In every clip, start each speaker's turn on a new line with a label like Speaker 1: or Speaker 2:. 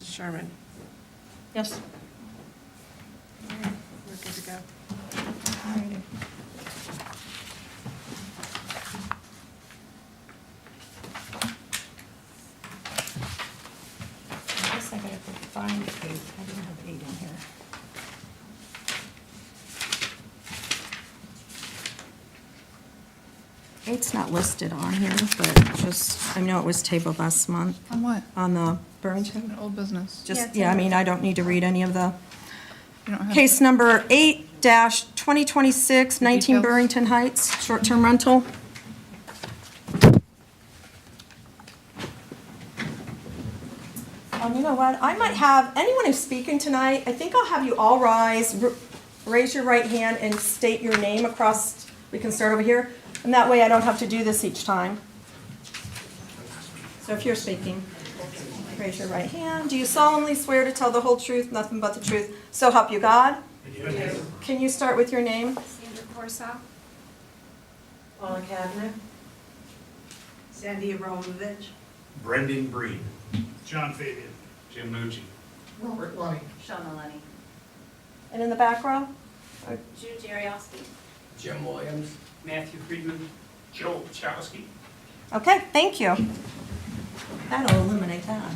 Speaker 1: Sherman.
Speaker 2: Yes.
Speaker 1: All right, we're good to go.
Speaker 2: Alrighty. I guess I gotta find 8. I didn't have 8 in here. Eight's not listed on here, but just, I know it was tabled last month
Speaker 3: On what?
Speaker 2: on the Burlington.
Speaker 3: An old business.
Speaker 2: Just, yeah, I mean, I don't need to read any of the.
Speaker 3: You don't have.
Speaker 2: Case number 8-2026, 19
Speaker 3: Details.
Speaker 2: Burlington Heights, short-term rental. You know what, I might have, anyone who's speaking tonight, I think I'll have you all rise, raise your right hand and state your name across, we can start over here, and that way I don't have to do this each time. So if you're speaking, raise your right hand. Do you solemnly swear to tell the whole truth, nothing but the truth, so help you God?
Speaker 4: Yes.
Speaker 2: Can you start with your name?
Speaker 1: Sandra Corsaw.
Speaker 5: Paula Kavner. Sandy Abramovich.
Speaker 4: Brendan Breen.
Speaker 6: John Fabian.
Speaker 4: Jim Mucci.
Speaker 5: Robert Lonnie.
Speaker 7: Shauna Lenny.
Speaker 2: And in the back row?
Speaker 7: Jude Jariowski.
Speaker 4: Jim Williams.
Speaker 6: Matthew Friedman.
Speaker 4: Joe Pachowski.
Speaker 2: Okay, thank you. That'll eliminate that.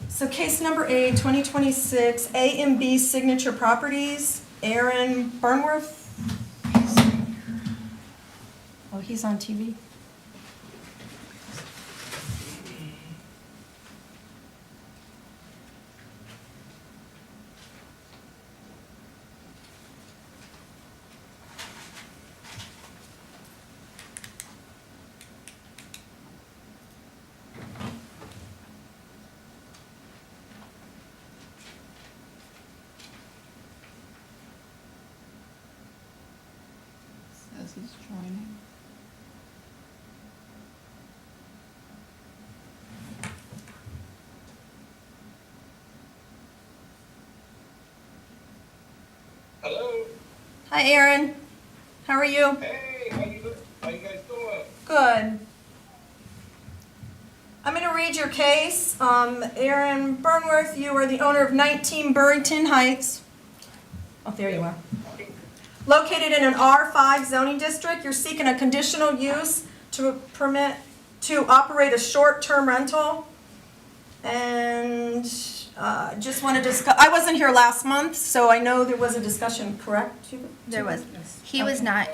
Speaker 2: So case number 8, 2026, A and B Signature Properties, Aaron Burnworth. Oh, he's on TV.
Speaker 3: Says he's joining.
Speaker 8: Hello.
Speaker 2: Hi, Aaron. How are you?
Speaker 8: Hey, how you guys doing?
Speaker 2: Good. I'm going to read your case. Aaron Burnworth, you are the owner of 19 Burrington Heights. Oh, there you are. Located in an R5 zoning district, you're seeking a conditional use to permit to operate a short-term rental. And just want to discuss, I wasn't here last month, so I know there was a discussion, correct?
Speaker 9: There was. He was not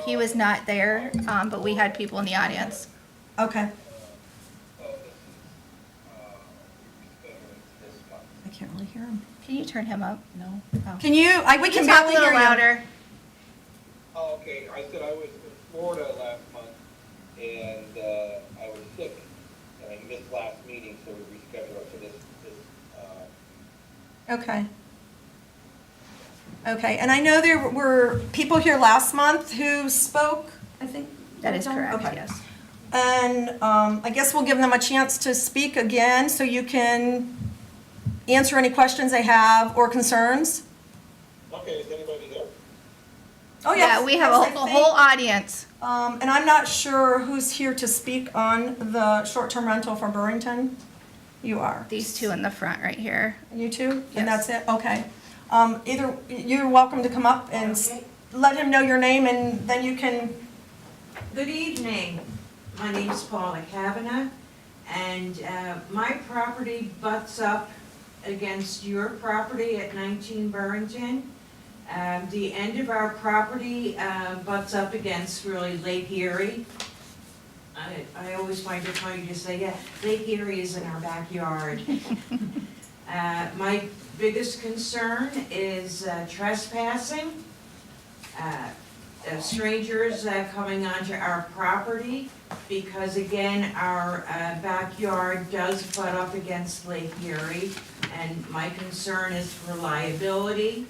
Speaker 9: there, but we had people in the audience.
Speaker 2: Okay. I can't really hear him.
Speaker 9: Can you turn him up? No. Oh.
Speaker 2: Can you, we can
Speaker 9: talk a
Speaker 2: barely
Speaker 9: little
Speaker 2: hear you.
Speaker 9: louder.
Speaker 8: Oh, okay. I said I was in Florida last month, and I was sick, and I missed last meeting, so we rescheduled it for this.
Speaker 2: Okay. Okay, and I know there were people here last month who spoke, I think?
Speaker 9: That is correct,
Speaker 2: Okay.
Speaker 9: yes.
Speaker 2: And I guess we'll give them a chance to speak again so you can answer any questions they have or concerns.
Speaker 8: Okay, is anybody there?
Speaker 2: Oh, yes.
Speaker 9: Yeah, we have
Speaker 2: yes, I
Speaker 9: a
Speaker 2: think.
Speaker 9: whole audience.
Speaker 2: And I'm not sure who's here to speak on the short-term rental for Burrington. You are.
Speaker 9: These two in the front right here.
Speaker 2: You two?
Speaker 9: Yes.
Speaker 2: And that's it? Okay. Either, you're welcome to come up and let him know your name and then you can,
Speaker 5: Good evening. My name's Paula Kavner, and my property butts up against your property at 19 Burrington. The end of our property butts up against really Lake Erie. I always find it funny to say, yeah, Lake Erie is in our backyard. My biggest concern is trespassing. Strangers coming onto our property, because again, our backyard does butt up against Lake Erie, and my concern is for liability,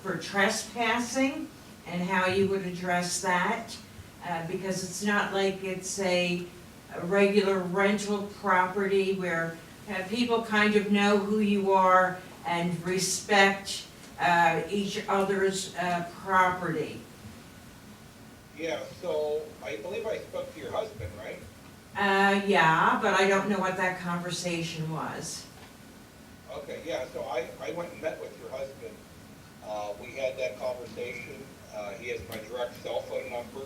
Speaker 5: for trespassing, and how you would address that, because it's not like it's a regular rental property where people kind of know who you are and respect each other's property.
Speaker 8: Yeah, so I believe I spoke to your husband, right?
Speaker 5: Yeah, but I don't know what that conversation was.
Speaker 8: Okay, yeah, so I went and met with your husband. We had that conversation. He has my direct cell phone number.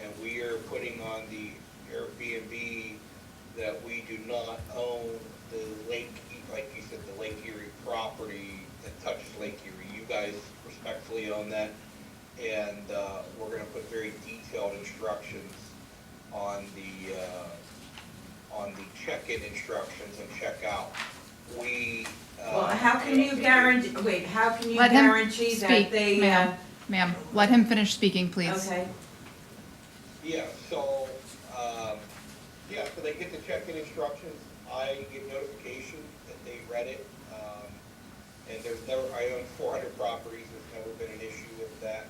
Speaker 8: And we are putting on the Airbnb that we do not own the Lake, like you said, the Lake Erie property that touches Lake Erie. You guys respectfully own that. And we're gonna put very detailed instructions on the check-in instructions and check-out.
Speaker 5: Well, how can you guarantee, wait, how can you
Speaker 3: Let him
Speaker 5: guarantee that
Speaker 3: speak,
Speaker 5: they,
Speaker 3: Ma'am, let him finish speaking, please.
Speaker 5: okay,
Speaker 8: Yeah, so, so they get the check-in instructions, I get notification that they read it, and I own 400 properties, there's never been an issue with that.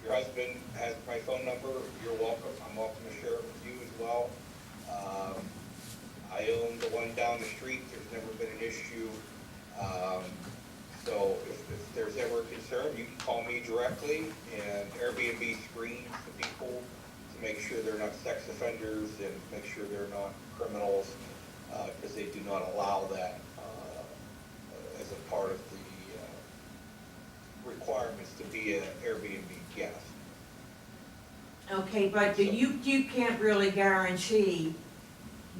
Speaker 8: Your husband has my phone number, you're welcome, I'm welcome to share it with you as well. I own the one down the street, there's never been an issue. So if there's ever a concern, you can call me directly, and Airbnb screens the people to make sure they're not sex offenders and make sure they're not criminals, because they do not allow that as a part of the requirements to be an Airbnb guest.
Speaker 5: okay, but you can't really guarantee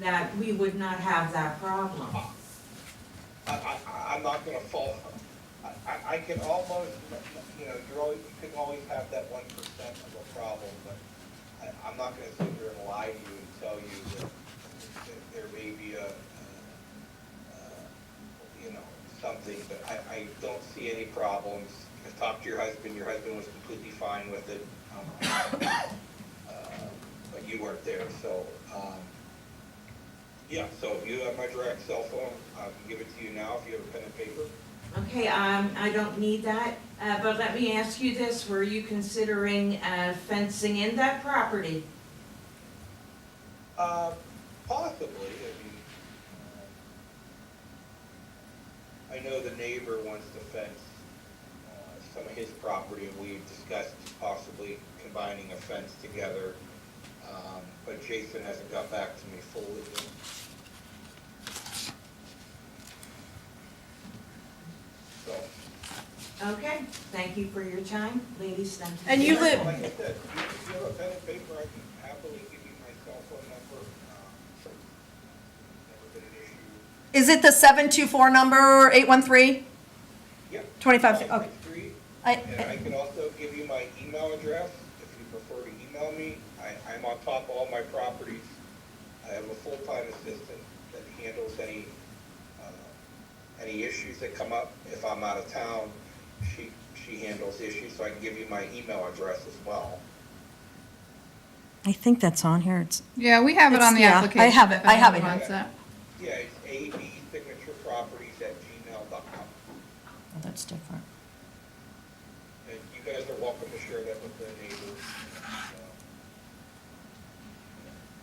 Speaker 5: that we would not have that problem.
Speaker 8: I'm not gonna fall, I can almost, you can always have that 1% of a problem, but I'm not gonna sit here and lie to you and tell you that there may be something, but I don't see any problems. I talked to your husband was completely fine with it, but you weren't there, so, yeah, so if you have my direct cell phone, I can give it to you now if you have a pen and paper.
Speaker 5: Okay, I don't need that, but let me ask you this, were you considering fencing in that property?
Speaker 8: Possibly, I know the neighbor wants to fence some of his property, and we've discussed possibly combining a fence together, but Jason hasn't got back to me fully yet. So.
Speaker 5: Okay, thank you for your time, ladies, thank you.
Speaker 2: And you live,
Speaker 8: Like I said, if you have a pen and paper, I can happily give you my cell phone number. Never been an issue.
Speaker 2: is it the 724 number, 813?
Speaker 8: Yep.
Speaker 2: 25, okay.
Speaker 8: 563.
Speaker 2: I-
Speaker 8: And I can also give you my email address if you prefer to email me. I'm on top of all my properties. I have a full-time assistant that handles any issues that come up. If I'm out of town, she handles issues, so I can give you my email address as well.
Speaker 2: I think that's on here. It's,
Speaker 3: Yeah, we have it on the
Speaker 2: Yeah, I
Speaker 3: application.
Speaker 2: have it.
Speaker 3: if
Speaker 2: I have
Speaker 3: anyone
Speaker 2: it.
Speaker 3: wants that.
Speaker 8: Yeah, it's absignatureproperties@gmail.com.
Speaker 2: oh, that's different.
Speaker 8: And you guys are welcome to share that with the neighbors.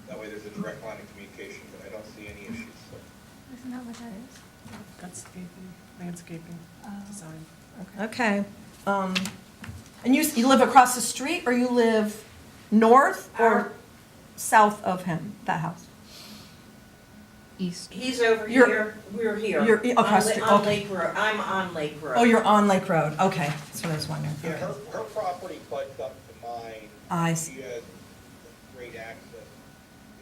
Speaker 8: That way there's a direct line of communication, but I don't see any issues, so.
Speaker 9: Isn't that what that is?
Speaker 1: That's landscaping design.
Speaker 2: Okay. And you live across the street, or you live north or south of him, that house?
Speaker 3: East.
Speaker 5: He's over
Speaker 2: You're-
Speaker 5: here, we're here.
Speaker 2: you're across the street,
Speaker 5: On
Speaker 2: okay.
Speaker 5: Lake Road, I'm on Lake Road.
Speaker 2: Oh, you're on Lake Road. Okay, that's what I was wondering.
Speaker 8: Yeah,
Speaker 2: Okay.
Speaker 8: her property butts up to mine.
Speaker 2: I see.
Speaker 8: She has great access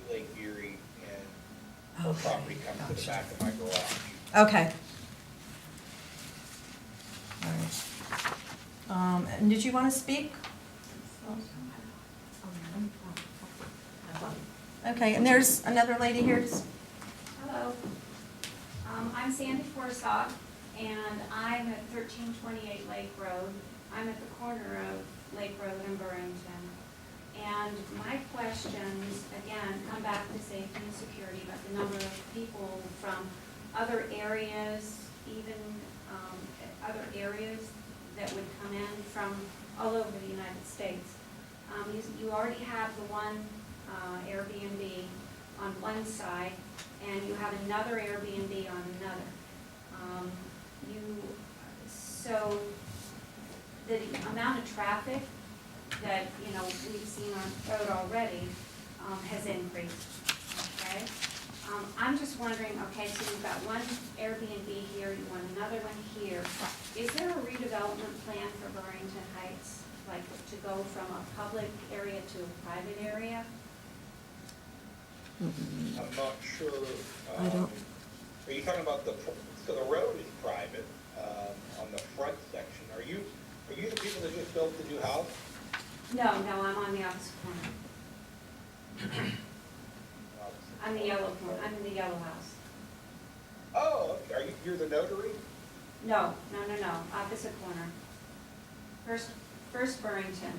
Speaker 8: to Lake Erie, and her
Speaker 2: Okay,
Speaker 8: property comes to the
Speaker 2: gotcha.
Speaker 8: back of my garage.
Speaker 2: Okay. All right. And did you want to speak? Okay, and there's another lady here.
Speaker 7: Hello. I'm Sandy Forsaw, and I'm at 1328 Lake Road. I'm at the corner of Lake Road and Burrington. And my questions, again, come back to safety and security, but the number of people from other areas, even other areas that would come in from all over the United States. You already have the one Airbnb on one side, and you have another Airbnb on another. So the amount of traffic that, we've seen on the road already, has increased, okay? I'm just wondering, okay, so you've got one Airbnb here, you want another one here. Is there a redevelopment plan for Burrington Heights, like to go from a public area to a private area?
Speaker 8: I'm not sure.
Speaker 2: I don't-
Speaker 8: Are you talking about so the road is private, on the front section. Are you the people that just built the new house?
Speaker 7: No, I'm on the opposite corner. I'm the yellow corner, I'm in the yellow house.
Speaker 8: Oh, okay. You're the notary?
Speaker 7: No, opposite corner. First Burrington.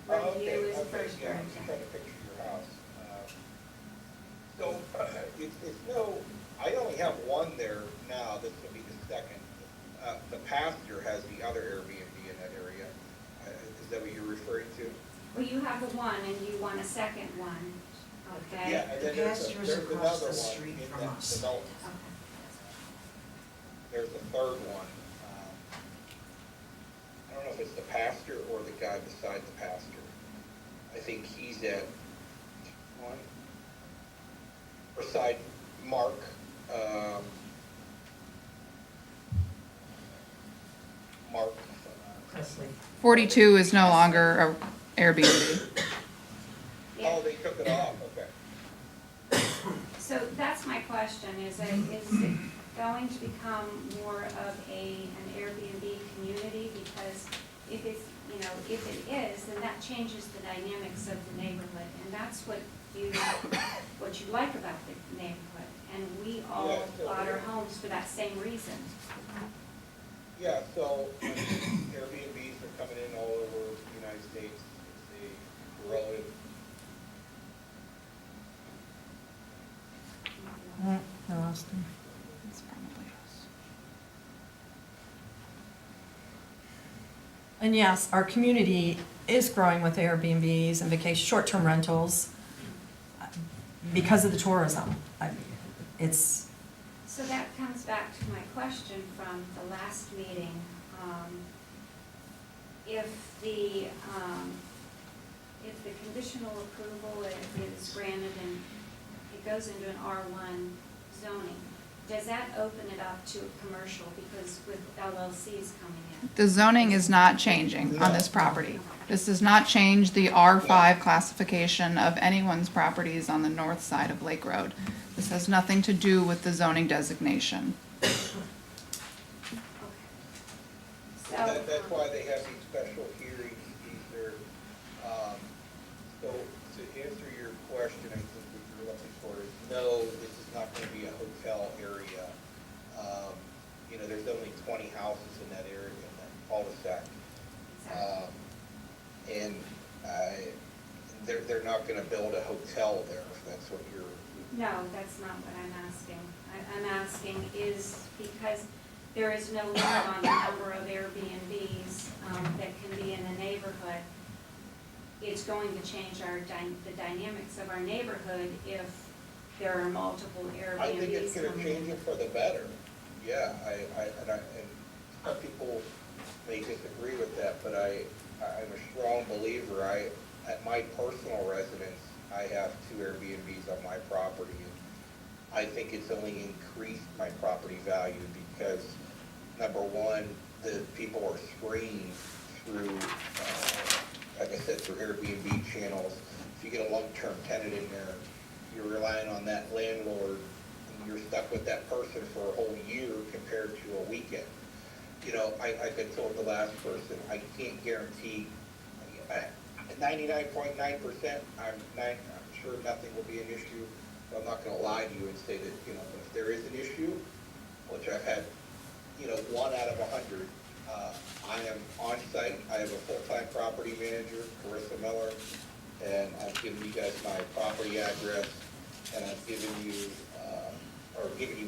Speaker 8: Oh,
Speaker 7: Where you
Speaker 8: okay,
Speaker 7: is
Speaker 8: okay,
Speaker 7: First
Speaker 8: yeah, I'm just
Speaker 7: Burrington.
Speaker 8: trying to picture your house. So, it's no, I only have one there now, this will be the second. The pastor has the other Airbnb in that area. Is that what you're referring to?
Speaker 7: Well, you have the one and you want a second one, okay?
Speaker 8: Yeah, and then
Speaker 5: The
Speaker 8: there's
Speaker 5: pastor is
Speaker 8: there's
Speaker 5: across
Speaker 8: another
Speaker 5: the
Speaker 8: one
Speaker 5: street
Speaker 8: in
Speaker 5: from
Speaker 8: that
Speaker 5: us.
Speaker 8: development.
Speaker 7: Okay.
Speaker 8: There's a third one. I don't know if it's the pastor or the guy beside the pastor. I think he's at one. Beside Mark, Mark.
Speaker 5: Presley.
Speaker 3: 42 is no longer a Airbnb.
Speaker 7: Yeah.
Speaker 8: Oh, they took it off, okay.
Speaker 7: So that's my question, is it going to become more of an Airbnb community? Because if it's, if it is, then that changes the dynamics of the neighborhood. And that's what you like about the neighborhood. And we all
Speaker 8: Yeah, so-
Speaker 7: bought our homes for that same reason.
Speaker 8: Yeah, so Airbnbs are coming in all over the United States. It's a growing.
Speaker 2: I lost him.
Speaker 3: It's probably us.
Speaker 2: And yes, our community is growing with Airbnbs and vacation, short-term rentals because of the tourism. It's,
Speaker 7: So that comes back to my question from the last meeting. If the conditional approval is granted and it goes into an R1 zoning, does that open it up to a commercial because with LLCs coming in?
Speaker 3: The zoning is not changing on this property. This does not change the R5 classification of anyone's properties on the north side of Lake Road. This has nothing to do with the zoning designation.
Speaker 7: Okay. So,
Speaker 8: That's why they have these special hearings, these are, so to answer your question, I think what you're looking for is, no, this is not gonna be a hotel area. There's only 20 houses in that area, in that cul-de-sac. And they're not gonna build a hotel there, if that's what you're.
Speaker 7: no, that's not what I'm asking. I'm asking is because there is no limit on the number of Airbnbs that can be in a neighborhood. It's going to change the dynamics of our neighborhood if there are multiple Airbnbs
Speaker 8: I think it's gonna
Speaker 7: coming
Speaker 8: change
Speaker 7: in.
Speaker 8: it for the better. Yeah, and some people may disagree with that, but I'm a strong believer. At my personal residence, I have 2 Airbnbs on my property. And I think it's only increased my property value because, number one, the people are screened through, like I said, through Airbnb channels. If you get a long-term tenant in there, you're relying on that landlord, and you're stuck with that person for a whole year compared to a weekend. Like I told the last person, I can't guarantee 99.9%, I'm sure nothing will be an issue. So I'm not gonna lie to you and say that, if there is an issue, which I've had, 1 out of 100, I am on site. I have a full-time property manager, Carissa Miller, and I've given you guys my property address, and I've given you,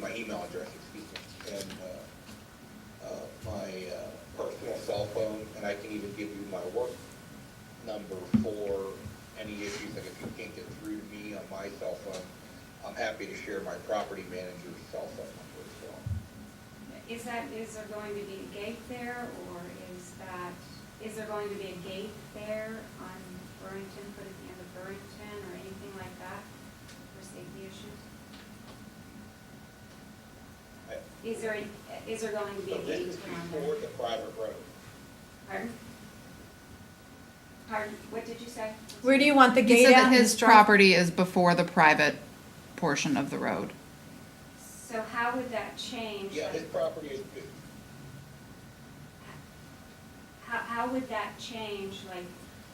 Speaker 8: my email address, excuse me, and my personal cell phone, and I can even give you my work number for any issues. Like if you can't get through to me on my cell phone, I'm happy to share my property manager's cell phone number as well.
Speaker 7: Is there going to be a gate there, or is there going to be a gate there on Burrington, put at the end of Burrington? Is there going to be
Speaker 8: So
Speaker 7: a
Speaker 8: this
Speaker 7: gate
Speaker 8: is
Speaker 7: put on
Speaker 8: before
Speaker 7: there?
Speaker 8: the private road.
Speaker 7: Pardon? Pardon, what did you say?
Speaker 2: Where do you want the
Speaker 3: He
Speaker 2: gate
Speaker 3: said
Speaker 2: at?
Speaker 3: that his property is before the private portion of the road.
Speaker 7: So how would that change?
Speaker 8: Yeah, his property is,
Speaker 7: How would that change, like,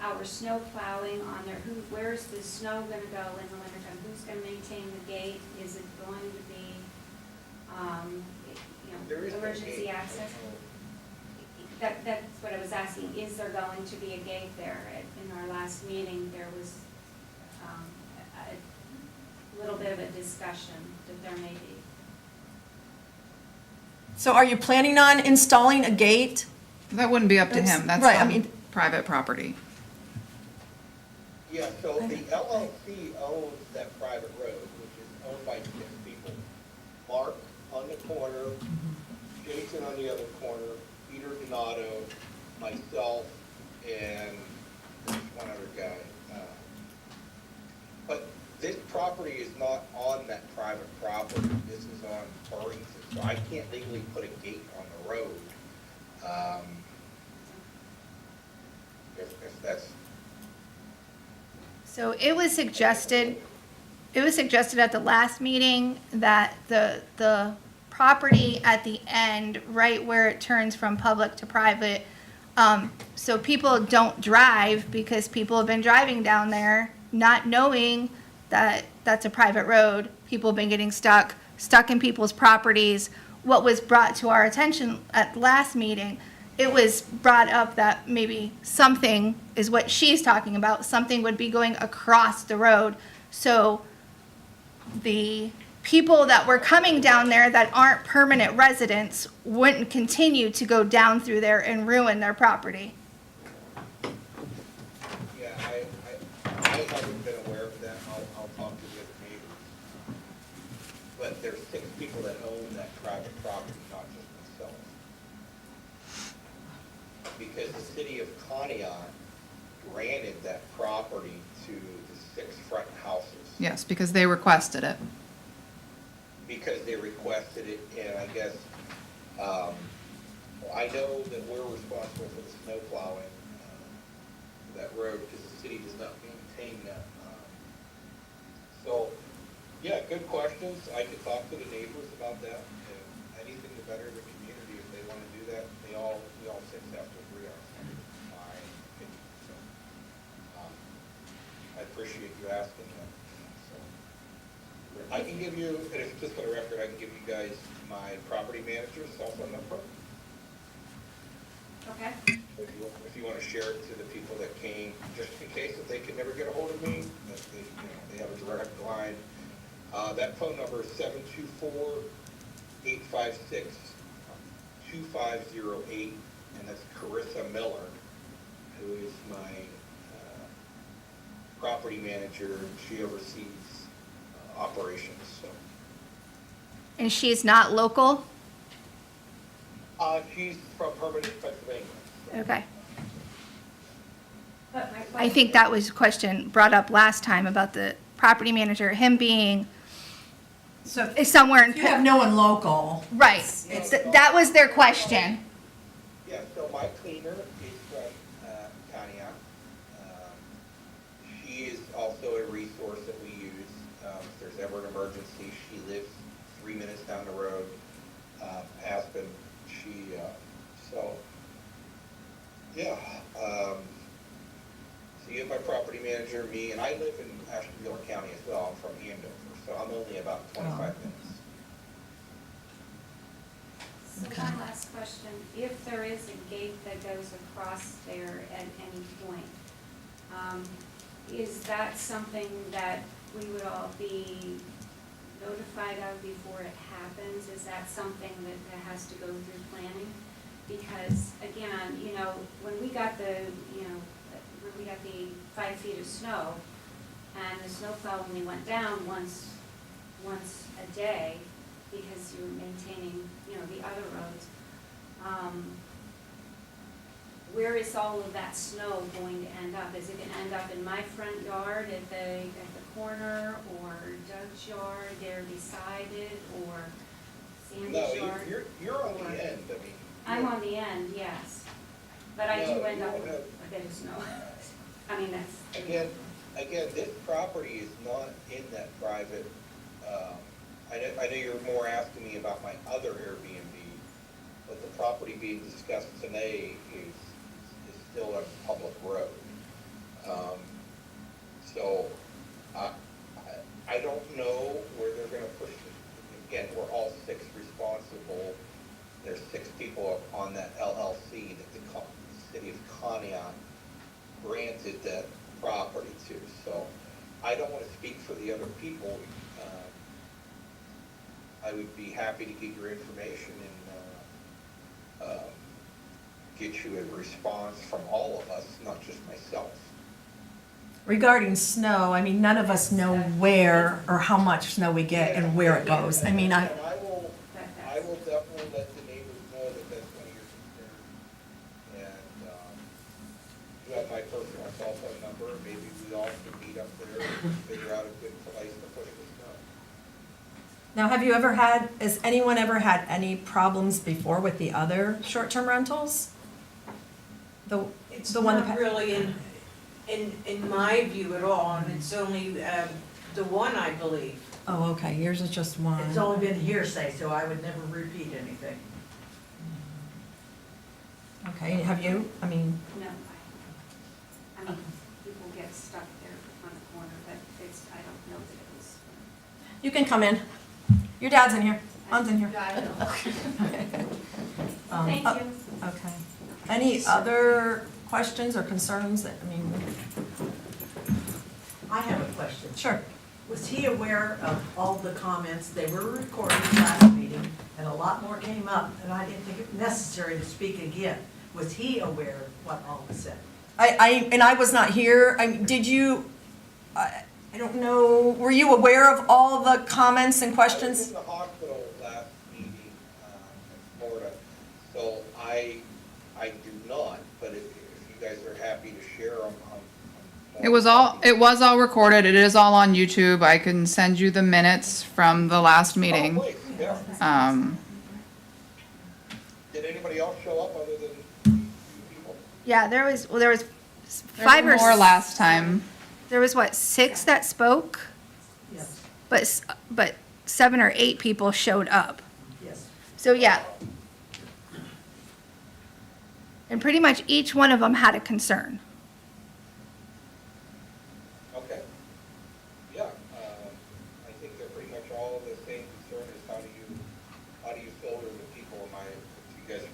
Speaker 7: our snow plowing on there? Where's the snow gonna go in the wintertime? Who's gonna maintain the gate? Is it going to be,
Speaker 8: there is no
Speaker 7: emergency
Speaker 8: gate.
Speaker 7: access? That's what I was asking. Is there going to be a gate there? In our last meeting, there was, a little bit of a discussion that there may be.
Speaker 2: So are you planning on installing a gate?
Speaker 3: That wouldn't be up to him, that's
Speaker 2: Right, I
Speaker 3: on
Speaker 2: mean-
Speaker 3: private property.
Speaker 8: Yeah, so the LLC owns that private road, which is owned by 6 people. Mark on the corner, Jason on the other corner, Peter Donato, myself, and there's one other guy. But this property is not on that private property. This is on Burrington, so I can't legally put a gate on the road. If that's,
Speaker 9: So it was suggested at the last meeting that the property at the end, right where it turns from public to private, so people don't drive, because people have been driving down there not knowing that that's a private road. People have been getting stuck in people's properties. What was brought to our attention at the last meeting, it was brought up that maybe something is what she's talking about, something would be going across the road. So the people that were coming down there that aren't permanent residents wouldn't continue to go down through there and ruin their property.
Speaker 8: yeah, I haven't been aware of that. I'll talk to the other neighbors. But there's 6 people that own that private property, not just myself. Because the city of Conneaut granted that property to the 6 front houses
Speaker 3: Yes, because they requested it.
Speaker 8: because they requested it, and I guess, I know that we're responsible for the snow plowing, for that road, because the city does not maintain that. So, yeah, good questions. I could talk to the neighbors about that, and anything to better the community, if they want to do that, we all 6 have to agree on it. My opinion, so, I appreciate you asking that. So, I can give you, and if just for the record, I can give you guys my property manager's cell phone number.
Speaker 7: Okay?
Speaker 8: If you want to share it to the people that came, just in case if they can never get a hold of me, that they have a direct line. That phone number is 724-856-2508, and that's Carissa Miller, who is my property manager, and she oversees operations, so.
Speaker 9: And she's not local?
Speaker 8: She's from Hermitage, Pennsylvania.
Speaker 9: Okay.
Speaker 7: But my
Speaker 9: I
Speaker 7: question-
Speaker 9: think that was a question brought up last time about the property manager, him being
Speaker 2: So
Speaker 9: somewhere in.
Speaker 2: if you have no one local,
Speaker 9: Right. That was their question.
Speaker 8: Yeah, so my cleaner is from Conneaut. She is also a resource that we use. If there's ever an emergency, she lives 3 minutes down the road, Aspen. So, yeah. So you have my property manager, me, and I live in Ashtabula County as well. I'm from Andover, so I'm only about 25 minutes.
Speaker 7: So one last question, if there is a gate that goes across there at any point, is that something that we would all be notified of before it happens? Is that something that has to go through planning? Because again, when we got the 5 feet of snow, and the snowplow only went down once a day, because you were maintaining, the other roads. Where is all of that snow going to end up? Is it gonna end up in my front yard at the corner, or Doug's yard there beside it, or Sandy
Speaker 8: No,
Speaker 7: Shore.
Speaker 8: you're on the end, I mean.
Speaker 7: I'm on the end, yes. But I do
Speaker 8: No,
Speaker 7: end up
Speaker 8: you
Speaker 7: with
Speaker 8: don't
Speaker 7: a bit of snow. I mean, that's.
Speaker 8: Again, this property is not in that private, I know you're more asking me about my other Airbnb, but the property being discussed today is still a public road. So, I don't know where they're gonna push it. Again, we're all six responsible. There's 6 people on that LLC that the city of Conneaut granted that property to. So I don't want to speak for the other people. I would be happy to get your information and get you a response from all of us, not just myself.
Speaker 2: Regarding snow, I mean, none of us know where or how much snow we get and where it goes. I mean,
Speaker 8: And I will definitely let the neighbors know that that's one of your concerns. And you have my personal cell phone number, maybe we all can meet up there and figure out a good place to push the snow.
Speaker 2: now, has anyone ever had any problems before with the other short-term rentals?
Speaker 5: It's
Speaker 2: The one
Speaker 5: not
Speaker 2: that-
Speaker 5: really in my view at all, and it's only the one, I believe.
Speaker 2: Oh, okay, yours is just one.
Speaker 10: It's only been hearsay, so I would never repeat anything.
Speaker 2: Okay, have you? I mean,
Speaker 7: No, I mean, people get stuck there on the corner, but I don't know that it was.
Speaker 2: you can come in. Your dad's in here. Mom's in here.
Speaker 7: Thank you.
Speaker 2: Okay. Any other questions or concerns that, I mean,
Speaker 10: I have a question.
Speaker 2: sure.
Speaker 10: Was he aware of all the comments? They were recorded last meeting, and a lot more came up, and I didn't think it necessary to speak again. Was he aware of what all was said?
Speaker 2: I was not here. Did you, I don't know, were you aware of all the comments and
Speaker 8: I was
Speaker 2: questions?
Speaker 8: in the hospital last meeting in Florida, so I do not, but if you guys are happy to share them,
Speaker 3: It was all recorded. It is all on YouTube. I can send you the minutes from the last meeting.
Speaker 8: Oh, please, yeah. Did anybody else show up other than these few people?
Speaker 9: Yeah, there was
Speaker 3: There
Speaker 9: five
Speaker 3: were
Speaker 9: or.
Speaker 3: more last time.
Speaker 9: There was what, 6 that spoke?
Speaker 10: Yes,
Speaker 9: But 7 or 8 people showed up.
Speaker 10: yes.
Speaker 9: So, yeah. And pretty much each one of them had a concern.
Speaker 8: Okay. Yeah, I think they're pretty much all the same concern as how do you filter the people if you guys,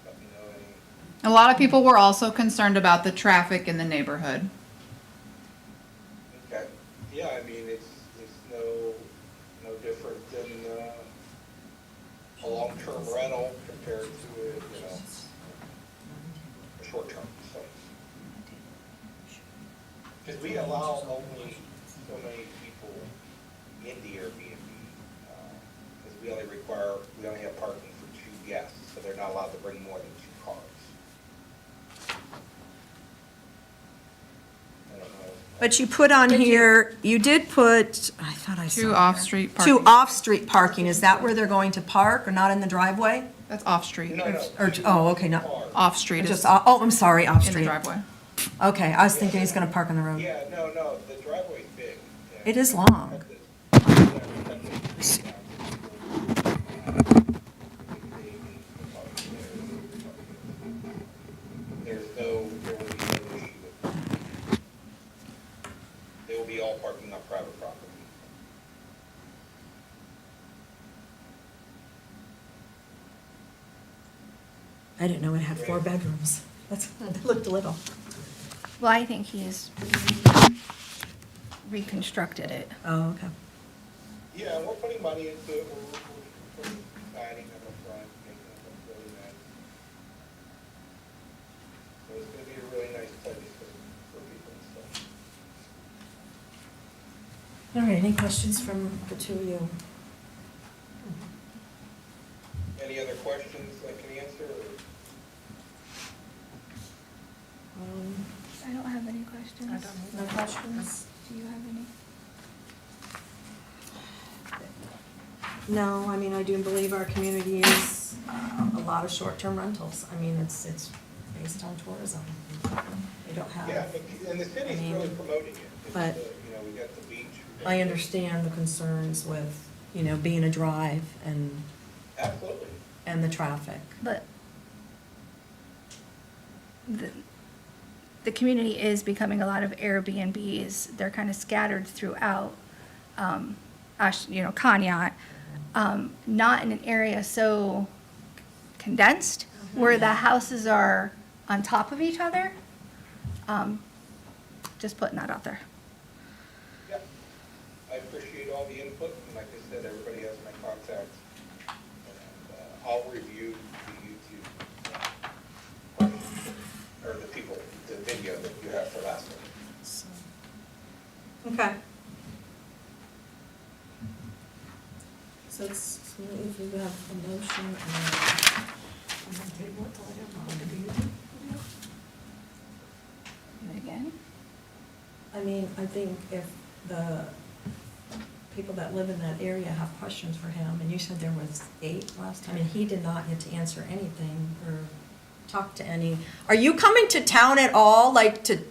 Speaker 8: let me know any.
Speaker 3: A lot of people were also concerned about the traffic in the neighborhood.
Speaker 8: Okay, yeah, I mean, it's no different than a long-term rental compared to a short-term, so. Because we allow only so many people in the Airbnb, because we only have parking for 2 guests, so they're not allowed to bring more than 2 cars. I don't know.
Speaker 2: But you put on here, you did put, I thought I saw.
Speaker 3: 2
Speaker 2: here.
Speaker 3: off-street
Speaker 2: 2
Speaker 3: parking.
Speaker 2: off-street parking. Is that where they're going to park or not in the driveway?
Speaker 3: That's off-street.
Speaker 8: No,
Speaker 2: Or, oh, okay, not,
Speaker 8: cars.
Speaker 3: Off-street is
Speaker 2: just, oh, I'm sorry,
Speaker 3: in the
Speaker 2: off-street.
Speaker 3: driveway.
Speaker 2: Okay, I was thinking he's gonna park on the road.
Speaker 8: Yeah, no, the driveway's big. Yeah.
Speaker 2: It is long.
Speaker 8: There will be no issue with that. They will be all parking on private property.
Speaker 2: I didn't know it had 4 bedrooms. That looked little.
Speaker 9: Well, I think he's reconstructed it.
Speaker 2: Oh, okay.
Speaker 8: Yeah, we're putting money into it, we're putting siding up front, making it look really nice. So it's gonna be a really nice place for people and stuff.
Speaker 2: All right, any questions from the 2 of you?
Speaker 8: Any other questions I can answer, or?
Speaker 9: I don't have any questions.
Speaker 1: I don't know.
Speaker 2: No questions?
Speaker 9: Do you have any?
Speaker 2: No, I mean, I do believe our community is a lot of short-term rentals. I mean, it's based on tourism. They don't
Speaker 8: Yeah,
Speaker 2: have,
Speaker 8: and the city's
Speaker 2: I mean,
Speaker 8: really promoting it. It's,
Speaker 2: but-
Speaker 8: you know, we got the beach.
Speaker 2: I understand the concerns with, being a drive and
Speaker 8: Absolutely.
Speaker 2: the traffic.
Speaker 9: But the community is becoming a lot of Airbnbs. They're kind of scattered throughout, Conneaut. Not in an area so condensed where the houses are on top of each other. Just putting that out there.
Speaker 8: Yeah. I appreciate all the input, and like I said, everybody has my contacts. And I'll review the YouTube, or the video that you have for last week.
Speaker 1: So,
Speaker 2: Okay. So it's, if we have a motion,
Speaker 9: Again?
Speaker 2: I mean, I think if the people that live in that area have questions for him, and you said there was 8 last time, and he did not get to answer anything or talk to any. Are you coming to town at all, the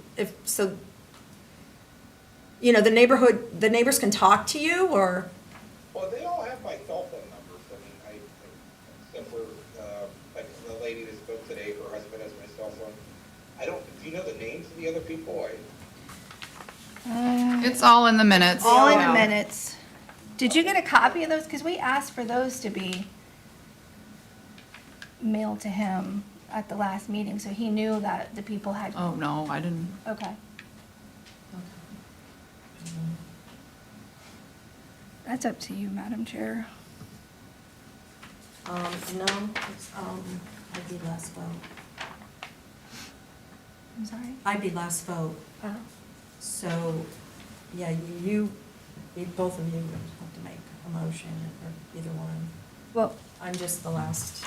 Speaker 2: neighbors can talk to you, or?
Speaker 8: Well, they all have my cell phone numbers. I mean, except for, like the lady that spoke today, her husband has my cell phone. Do you know the names of the other people?
Speaker 3: It's all in the minutes.
Speaker 9: All in the
Speaker 3: Yeah.
Speaker 9: minutes. Did you get a copy of those? Because we asked for those to be mailed to him at the last meeting, so he knew that the people had.
Speaker 3: Oh, no, I didn't.
Speaker 9: Okay. That's up to you, Madam Chair.
Speaker 2: No, it's, I'd be last vote.
Speaker 9: I'm sorry?
Speaker 2: I'd be last vote.
Speaker 9: Oh.
Speaker 2: So, yeah, both of you would have to make a motion, or either one.
Speaker 9: Well,
Speaker 2: I'm just the last.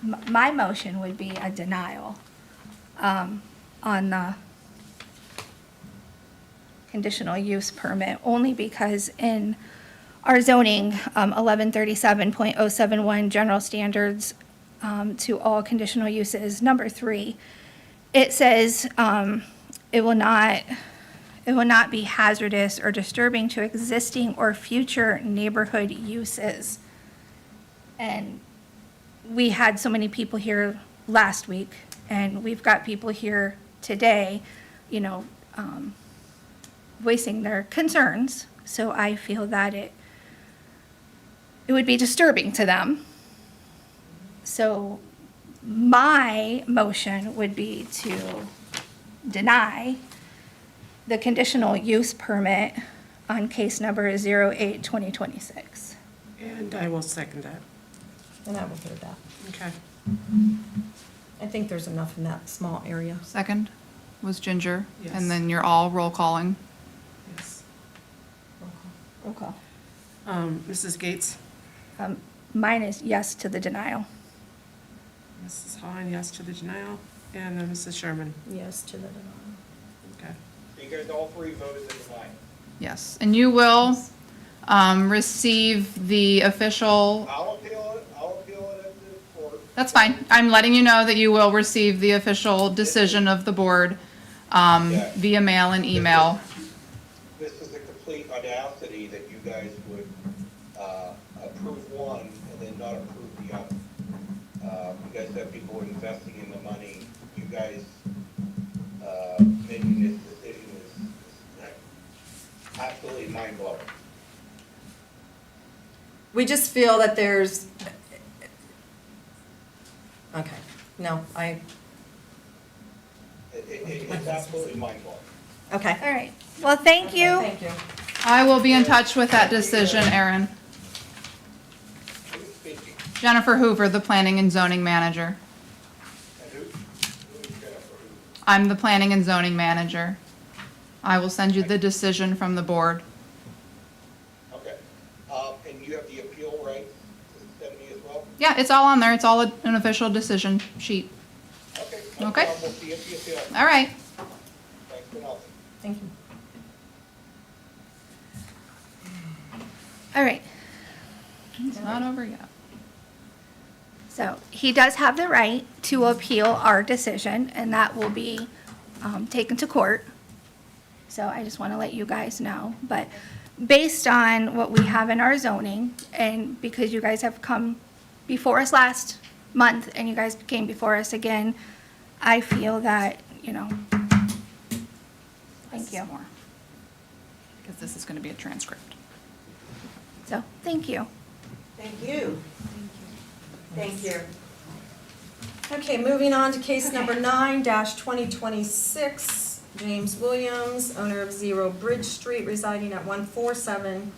Speaker 9: my motion would be a denial on the conditional use permit, only because in our zoning, 1137.071 general standards to all conditional uses, number 3, it says it will not be hazardous or disturbing to existing or future neighborhood uses. And we had so many people here last week, and we've got people here today, voicing their concerns. So I feel that it would be disturbing to them. So my motion would be to deny the conditional use permit on case number 08-2026.
Speaker 1: and I will second that.
Speaker 2: And I will third that.
Speaker 1: Okay.
Speaker 2: I think there's enough in that small area.
Speaker 3: Second was Ginger,
Speaker 1: Yes.
Speaker 3: and then you're all roll calling.
Speaker 1: Yes.
Speaker 9: Roll call.
Speaker 1: Mrs. Gates,
Speaker 9: Mine is yes to the denial.
Speaker 1: Mrs. Hahn, yes to the denial, and Mrs. Sherman.
Speaker 2: Yes to the denial.
Speaker 1: Okay.
Speaker 8: So you guys all 3 voted to deny.
Speaker 3: Yes, and you will receive the official,
Speaker 8: I'll appeal it at the court.
Speaker 3: that's fine. I'm letting you know that you will receive the official decision of the board
Speaker 8: Yeah.
Speaker 3: via mail and email.
Speaker 8: This is a complete audacity that you guys would approve one and then not approve the other. You guys have people investing in the money. You guys making this decision is absolutely mind-blowing.
Speaker 2: We just feel that there's, okay, no,
Speaker 8: It's absolutely mind-blowing.
Speaker 2: okay.
Speaker 9: All right. Well, thank you.
Speaker 2: Thank you.
Speaker 3: I will be in touch with that decision, Erin.
Speaker 8: Who's speaking?
Speaker 3: Jennifer Hoover, the planning and zoning manager.
Speaker 8: And who's Jennifer?
Speaker 3: I'm the planning and zoning manager. I will send you the decision from the board.
Speaker 8: Okay. And you have the appeal rights to send me as well?
Speaker 3: Yeah, it's all on there. It's all an official decision sheet.
Speaker 8: Okay.
Speaker 3: Okay.
Speaker 8: We'll see you at the appeal.
Speaker 3: All right.
Speaker 8: Thanks for nothing.
Speaker 2: Thank you.
Speaker 9: All right,
Speaker 3: It's not over yet.
Speaker 9: so he does have the right to appeal our decision, and that will be taken to court. So I just want to let you guys know, but based on what we have in our zoning, and because you guys have come before us last month, and you guys came before us again, I feel that, thank you.
Speaker 3: More. Because this is going to be a transcript.
Speaker 9: So, thank you.
Speaker 2: Thank you. Thank you. Okay, moving on to case number 9-2026, James Williams, owner of 0 Bridge Street, residing at 147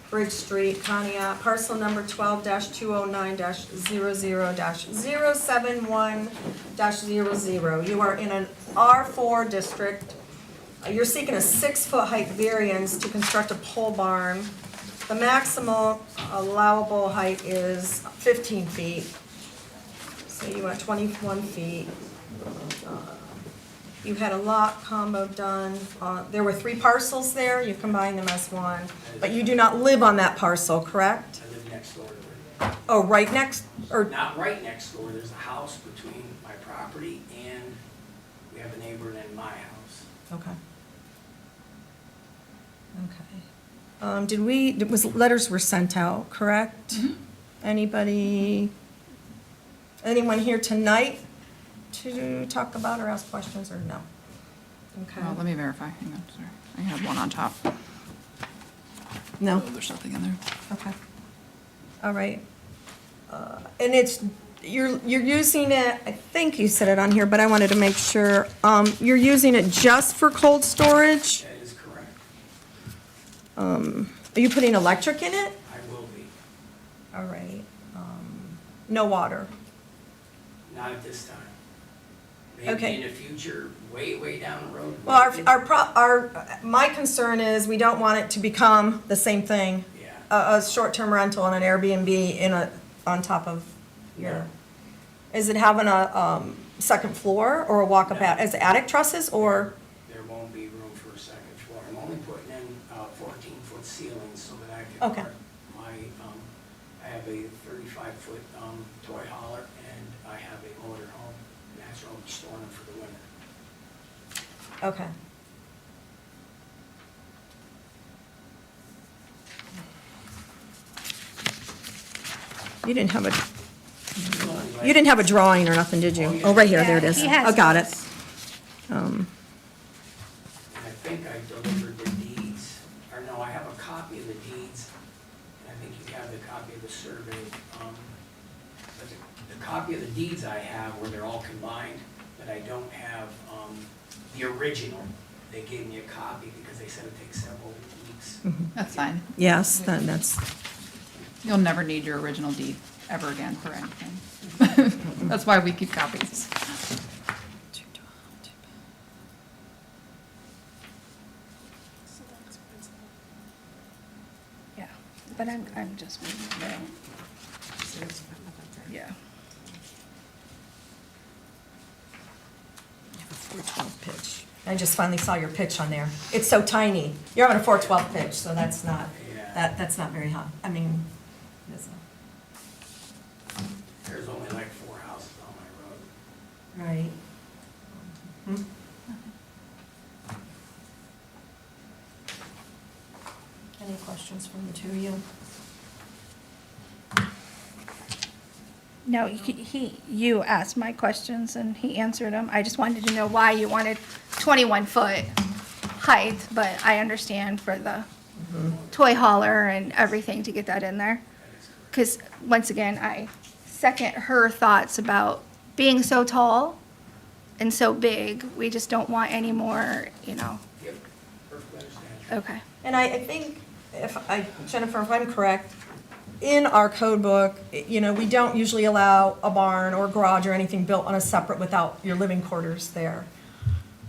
Speaker 2: Bridge Street, Conneaut, parcel number 12-209-00-071-00. You are in an R4 district. You're seeking a 6-foot height variance to construct a pole barn. The maximum allowable height is 15 feet. So you want 21 feet. You had a lot combo done. There were 3 parcels there, you combined them as one. But you do not live on that parcel, correct?
Speaker 11: I live next door to it.
Speaker 2: Oh, right next, or,
Speaker 11: Not right next door, there's a house between my property and we have a neighbor and then my house.
Speaker 2: okay. Okay. Letters were sent out, correct? Anyone here tonight to talk about or ask questions, or no? Okay.
Speaker 3: Well, let me verify. Hang on, sorry. I had one on top.
Speaker 2: No?
Speaker 3: Oh, there's something in there.
Speaker 2: Okay. All right. And you're using it, I think you said it on here, but I wanted to make sure. You're using it just for cold storage?
Speaker 11: That is correct.
Speaker 2: Are you putting electric in it?
Speaker 11: I will be.
Speaker 2: All right. No water?
Speaker 11: Not at this time.
Speaker 2: Okay.
Speaker 11: Maybe in the future, way down the road.
Speaker 2: Well, my concern is we don't want it to become the same thing.
Speaker 11: Yeah.
Speaker 2: A short-term rental and an Airbnb on top of your, is it having a second floor or a walk-up,
Speaker 11: No.
Speaker 2: is it attic trusses or?
Speaker 11: There won't be room for a second floor. I'm only putting in 14-foot ceilings so that I can
Speaker 2: Okay.
Speaker 11: park my, I have a 35-foot toy hauler and I have a motor home. And that's where I'll be storing them for the winter.
Speaker 2: Okay. You didn't have a drawing or nothing, did you? Oh, right here, there it is.
Speaker 9: He has
Speaker 2: I got it.
Speaker 9: those.
Speaker 11: And I think I delivered the deeds, or no, I have a copy of the deeds, and I think you have the copy of the survey. But the copy of the deeds I have, where they're all combined, but I don't have the original. They gave me a copy because they said it takes several weeks.
Speaker 3: That's fine.
Speaker 2: Yes, then that's,
Speaker 3: You'll never need your original deed ever again for anything. That's why we keep copies.
Speaker 9: Yeah, but I'm just, yeah.
Speaker 2: 412 pitch. I just finally saw your pitch on there. It's so tiny. You're having a 412 pitch, so that's not,
Speaker 11: Yeah.
Speaker 2: that's not very high. I mean, it's
Speaker 11: There's only like 4 houses on my road.
Speaker 2: right. Hmm? Any questions from the two of you?
Speaker 9: No, you asked my questions and he answered them. I just wanted to know why you wanted 21-foot height, but I understand for the toy hauler and everything to get that in there. Because, once again, I second her thoughts about being so tall and so big. We just don't want any more,
Speaker 11: Yep, perfectly understand.
Speaker 9: okay.
Speaker 2: And I think, Jennifer, if I'm correct, in our code book, we don't usually allow a barn or garage or anything built on a separate without your living quarters there.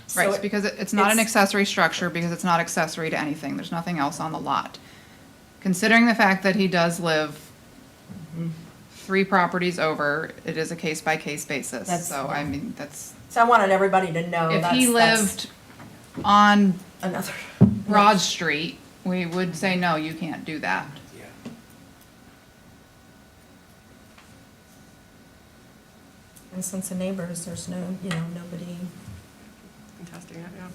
Speaker 2: So
Speaker 3: Right, because it's not an accessory structure, because it's not accessory to anything. There's nothing else on the lot. Considering the fact that he does live 3 properties over, it is a case-by-case basis.
Speaker 2: That's-
Speaker 3: So, I mean,
Speaker 2: So I wanted everybody to know
Speaker 3: if
Speaker 2: that's.
Speaker 3: he lived on
Speaker 2: Another.
Speaker 3: Broad Street, we would say, no, you can't do that.
Speaker 11: Yeah.
Speaker 2: And since the neighbors, there's no, nobody.
Speaker 1: Contesting it, yeah.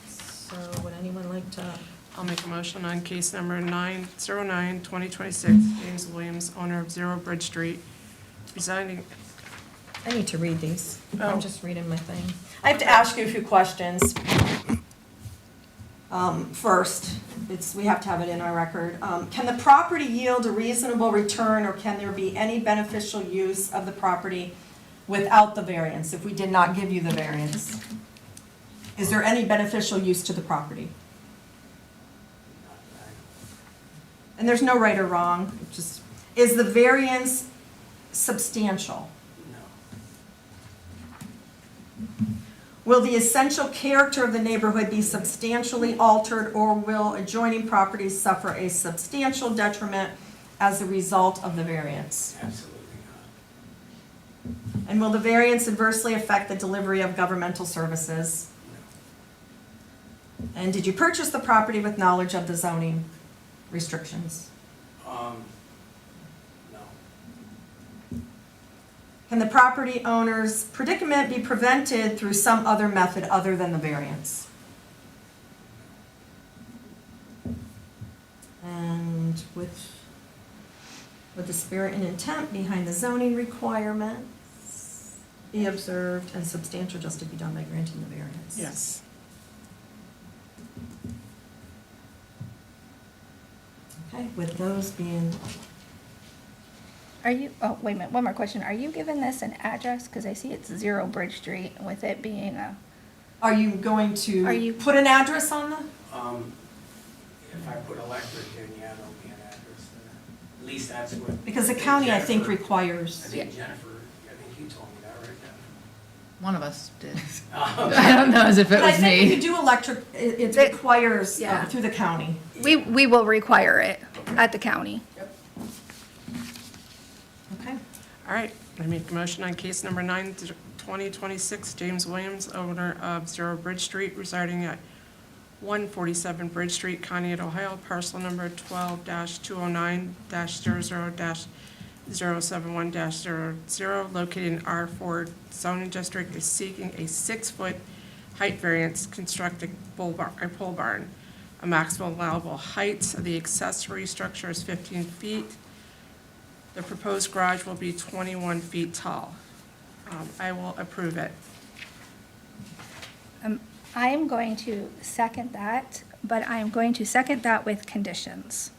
Speaker 2: So would anyone like to?
Speaker 1: I'll make a motion on case number 909-2026, James Williams, owner of 0 Bridge Street, resigning.
Speaker 2: I need to read these.
Speaker 1: Oh.
Speaker 2: I'm just reading my thing. I have to ask you a few questions. First, we have to have it in our record. Can the property yield a reasonable return, or can there be any beneficial use of the property without the variance, if we did not give you the variance? Is there any beneficial use to the property? And there's no right or wrong, just, is the variance substantial?
Speaker 11: No.
Speaker 2: Will the essential character of the neighborhood be substantially altered, or will adjoining properties suffer a substantial detriment as a result of the variance?
Speaker 11: Absolutely not.
Speaker 2: And will the variance adversely affect the delivery of governmental services? And did you purchase the property with knowledge of the zoning restrictions?
Speaker 11: No.
Speaker 2: Can the property owner's predicament be prevented through some other method other than the variance? And with the spirit and intent behind the zoning requirements be observed and substantial just to be done by granting the variance?
Speaker 1: Yes.
Speaker 2: Okay, with those being,
Speaker 9: Are you, oh, wait a minute, one more question. Are you giving this an address? Because I see it's 0 Bridge Street with it being a,
Speaker 2: are you going to
Speaker 9: Are you-
Speaker 2: put an address on the?
Speaker 11: If I put electric in, yeah, there'll be an address there. At least that's what.
Speaker 2: Because the county, I think,
Speaker 11: Jennifer-
Speaker 2: requires.
Speaker 11: I think Jennifer, I think you told me that, right,
Speaker 3: One of us did.
Speaker 11: Jennifer?
Speaker 3: I don't know as if it
Speaker 2: But I
Speaker 3: was
Speaker 2: think if
Speaker 3: me.
Speaker 2: you do electric, it
Speaker 9: It-
Speaker 2: requires
Speaker 9: yeah.
Speaker 2: through the county.
Speaker 9: we will require it at the county.
Speaker 2: Okay.
Speaker 1: All right, I make a motion on case number 9/2026, James Williams, owner of 0 Bridge Street, residing at 147 Bridge Street, Conneaut, Ohio, parcel number 12-209-00-071-00, located in R4 zoning district, is seeking a 6-foot height variance, construct a pole barn. A maximum allowable height of the accessory structure is 15 feet. The proposed garage will be 21 feet tall. I will approve it.
Speaker 9: I am going to second that, but I am going to second that with conditions.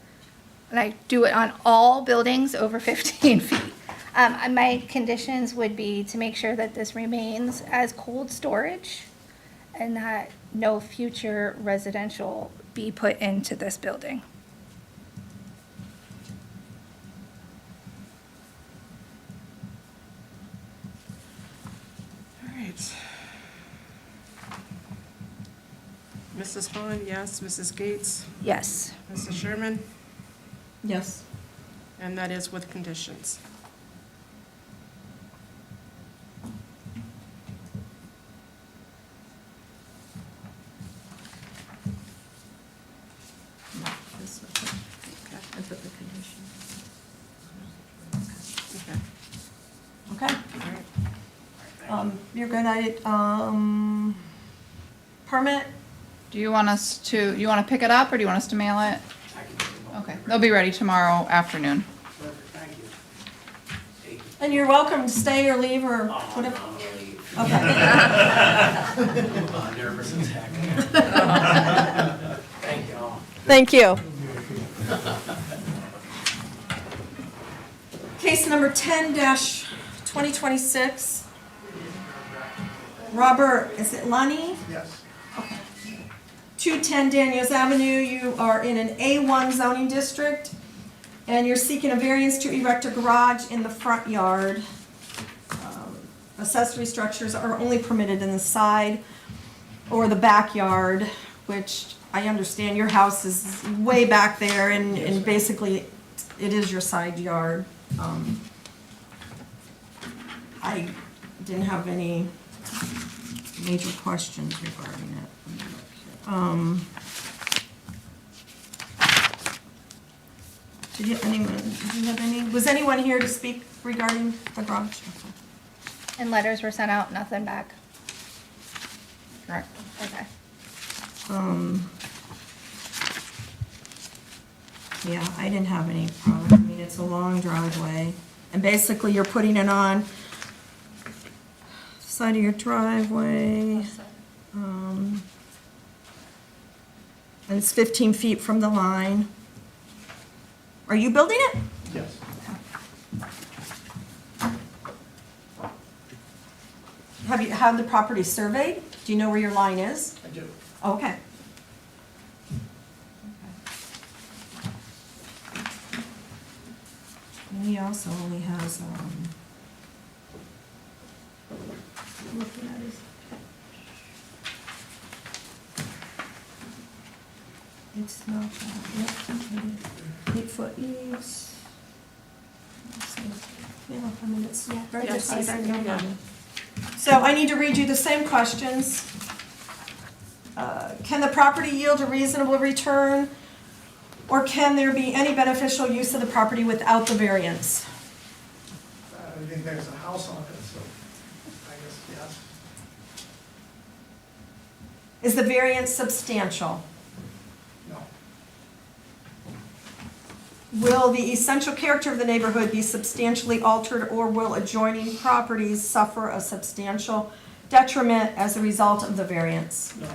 Speaker 9: And I do it on all buildings over 15 feet. And my conditions would be to make sure that this remains as cold storage and that no future residential be put into this building.
Speaker 1: All right. Mrs. Hahn, yes. Mrs. Gates?
Speaker 9: Yes.
Speaker 1: Mrs. Sherman?
Speaker 2: Yes.
Speaker 1: And that is with conditions.
Speaker 2: This was it. I put the condition.
Speaker 1: Okay.
Speaker 2: Okay.
Speaker 1: All right.
Speaker 2: You're good at it. Permit?
Speaker 3: Do you want us to, you want to pick it up or do you want us to mail it?
Speaker 11: I can do it.
Speaker 3: Okay, they'll be ready tomorrow afternoon.
Speaker 11: Perfect, thank you. Thank you.
Speaker 2: And you're welcome to stay or leave or
Speaker 11: Oh,
Speaker 2: whatever.
Speaker 11: I'm gonna leave.
Speaker 2: Okay.
Speaker 11: I'm nervous as heck. Thank you all.
Speaker 2: Thank you. Case number 10-2026. Robert, is it Lonnie?
Speaker 6: Yes.
Speaker 2: 210 Daniels Avenue, you are in an A1 zoning district, and you're seeking a variance to erect a garage in the front yard. Accessory structures are only permitted in the side or the backyard, which I understand your house is way back there, and basically it is your side yard. I didn't have any major questions regarding it. Did you have any, was anyone here to speak regarding the garage?
Speaker 9: And letters were sent out, nothing back.
Speaker 3: Correct.
Speaker 9: Okay.
Speaker 2: Yeah, I didn't have any problem. I mean, it's a long driveway. And basically, you're putting it on side of your driveway. And it's 15 feet from the line. Are you building it?
Speaker 6: Yes.
Speaker 2: Have you had the property surveyed? Do you know where your line is?
Speaker 6: I do.
Speaker 2: Okay. And he also only has, looking at his. It's not that, 8 foot eaves. Let's see. Yeah, I mean, it's very
Speaker 1: Yes,
Speaker 2: precise,
Speaker 1: I
Speaker 2: no
Speaker 1: see, yeah.
Speaker 2: problem. So I need to read you the same questions. Can the property yield a reasonable return? Or can there be any beneficial use of the property without the variance?
Speaker 6: I think there's a house on it, so I guess yes.
Speaker 2: Is the variance substantial?
Speaker 6: No.
Speaker 2: Will the essential character of the neighborhood be substantially altered, or will adjoining properties suffer a substantial detriment as a result of the variance?
Speaker 6: No.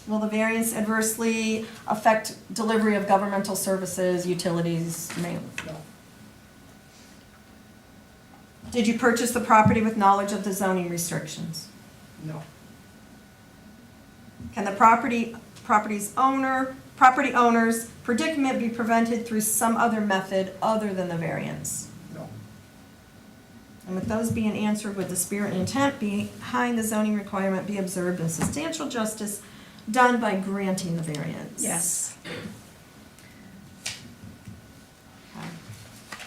Speaker 2: Will the variance adversely affect delivery of governmental services, utilities, mail?
Speaker 6: No.
Speaker 2: Did you purchase the property with knowledge of the zoning restrictions?
Speaker 6: No.
Speaker 2: Can the property owner's predicament be prevented through some other method other than the variance?
Speaker 6: No.
Speaker 2: And with those being answered, would the spirit and intent behind the zoning requirement be observed and substantial justice done by granting the variance?
Speaker 9: Yes.
Speaker 2: Okay.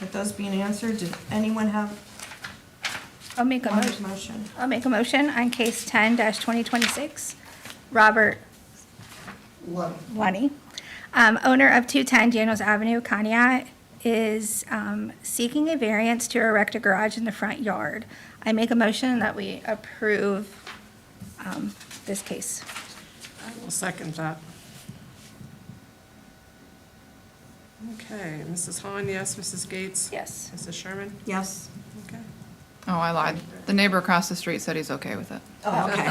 Speaker 2: With those being answered, did anyone have
Speaker 9: I'll make a
Speaker 2: one
Speaker 9: motion.
Speaker 2: motion?
Speaker 9: I'll make a motion on case 10-2026. Robert Lunny, owner of 210 Daniels Avenue, Conneaut, is seeking a variance to erect a garage in the front yard. I make a motion that we approve this case.
Speaker 1: I will second that. Okay, Mrs. Hahn, yes. Mrs. Gates?
Speaker 9: Yes.
Speaker 1: Mrs. Sherman?
Speaker 2: Yes.
Speaker 1: Okay.
Speaker 3: Oh, I lied. The neighbor across the street said he's okay with it.
Speaker 2: Oh, okay.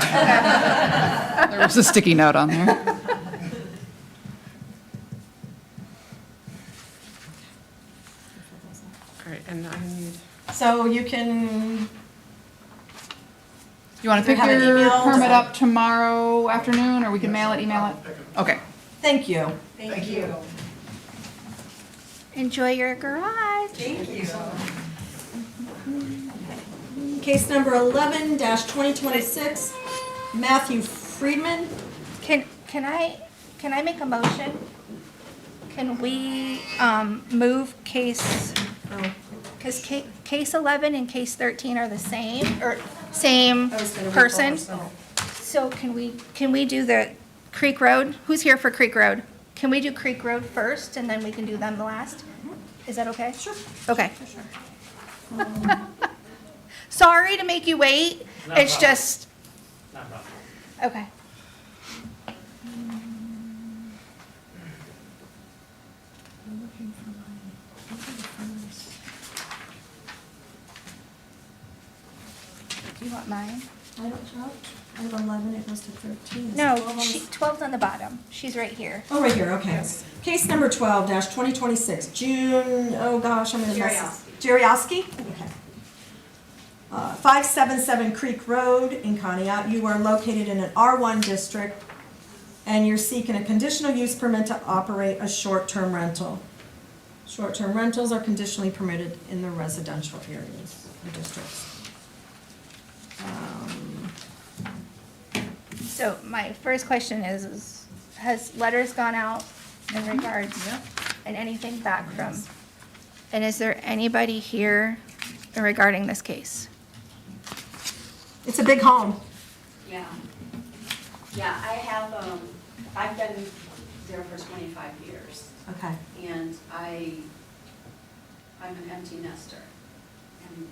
Speaker 3: There was a sticky note on there.
Speaker 1: All right, and I need,
Speaker 2: So you can,
Speaker 3: You want to pick
Speaker 2: have an
Speaker 3: your
Speaker 2: email?
Speaker 3: permit up tomorrow afternoon, or we can mail it, email it?
Speaker 6: Pick it.
Speaker 3: Okay.
Speaker 2: thank you.
Speaker 10: Thank you.
Speaker 9: Enjoy your garage.
Speaker 10: Thank you.
Speaker 2: Case number 11-2026, Matthew Friedman.
Speaker 9: Can I make a motion? Can we move case, because case 11 and case 13 are the same, or same
Speaker 2: I was gonna read
Speaker 9: person?
Speaker 2: both, so-
Speaker 9: So can we do the Creek Road? Who's here for Creek Road? Can we do Creek Road first, and then we can do them the last? Is that okay?
Speaker 2: Sure.
Speaker 9: Okay. Sorry to make you wait. It's just, okay. Do you want mine?
Speaker 2: I don't know. I have 11, it goes to 13. Is
Speaker 9: No,
Speaker 2: 12 on the-
Speaker 9: 12's on the bottom. She's right here.
Speaker 2: Oh, right here, okay. Case number 12-2026, June, oh gosh, I'm gonna mess. Jerioski. Okay. 577 Creek Road in Conneaut. You are located in an R1 district, and you're seeking a conditional use permit to operate a short-term rental. Short-term rentals are conditionally permitted in the residential areas or districts.
Speaker 9: So my first question is has letters gone out in regards and anything back from? And is there anybody here regarding this case?
Speaker 2: It's a big home.
Speaker 12: Yeah. Yeah, I have, I've been there for 25 years.
Speaker 2: Okay.
Speaker 12: And I'm an empty nester. And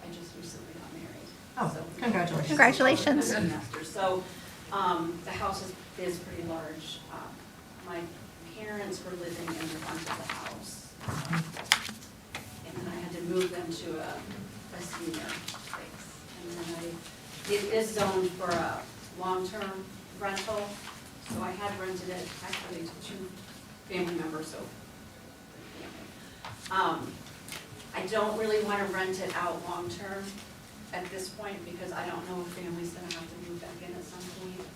Speaker 12: I just recently got married.
Speaker 2: Oh,
Speaker 12: So-
Speaker 2: congratulations.
Speaker 9: Congratulations.
Speaker 12: Empty nester. So the house is pretty large. My parents were living in the front of the house. And then I had to move them to a senior place. And then it is zoned for a long-term rental, so I had rented it actually to 2 family members, so. I don't really want to rent it out long-term at this point, because I don't know if family's gonna have to move back in at some point.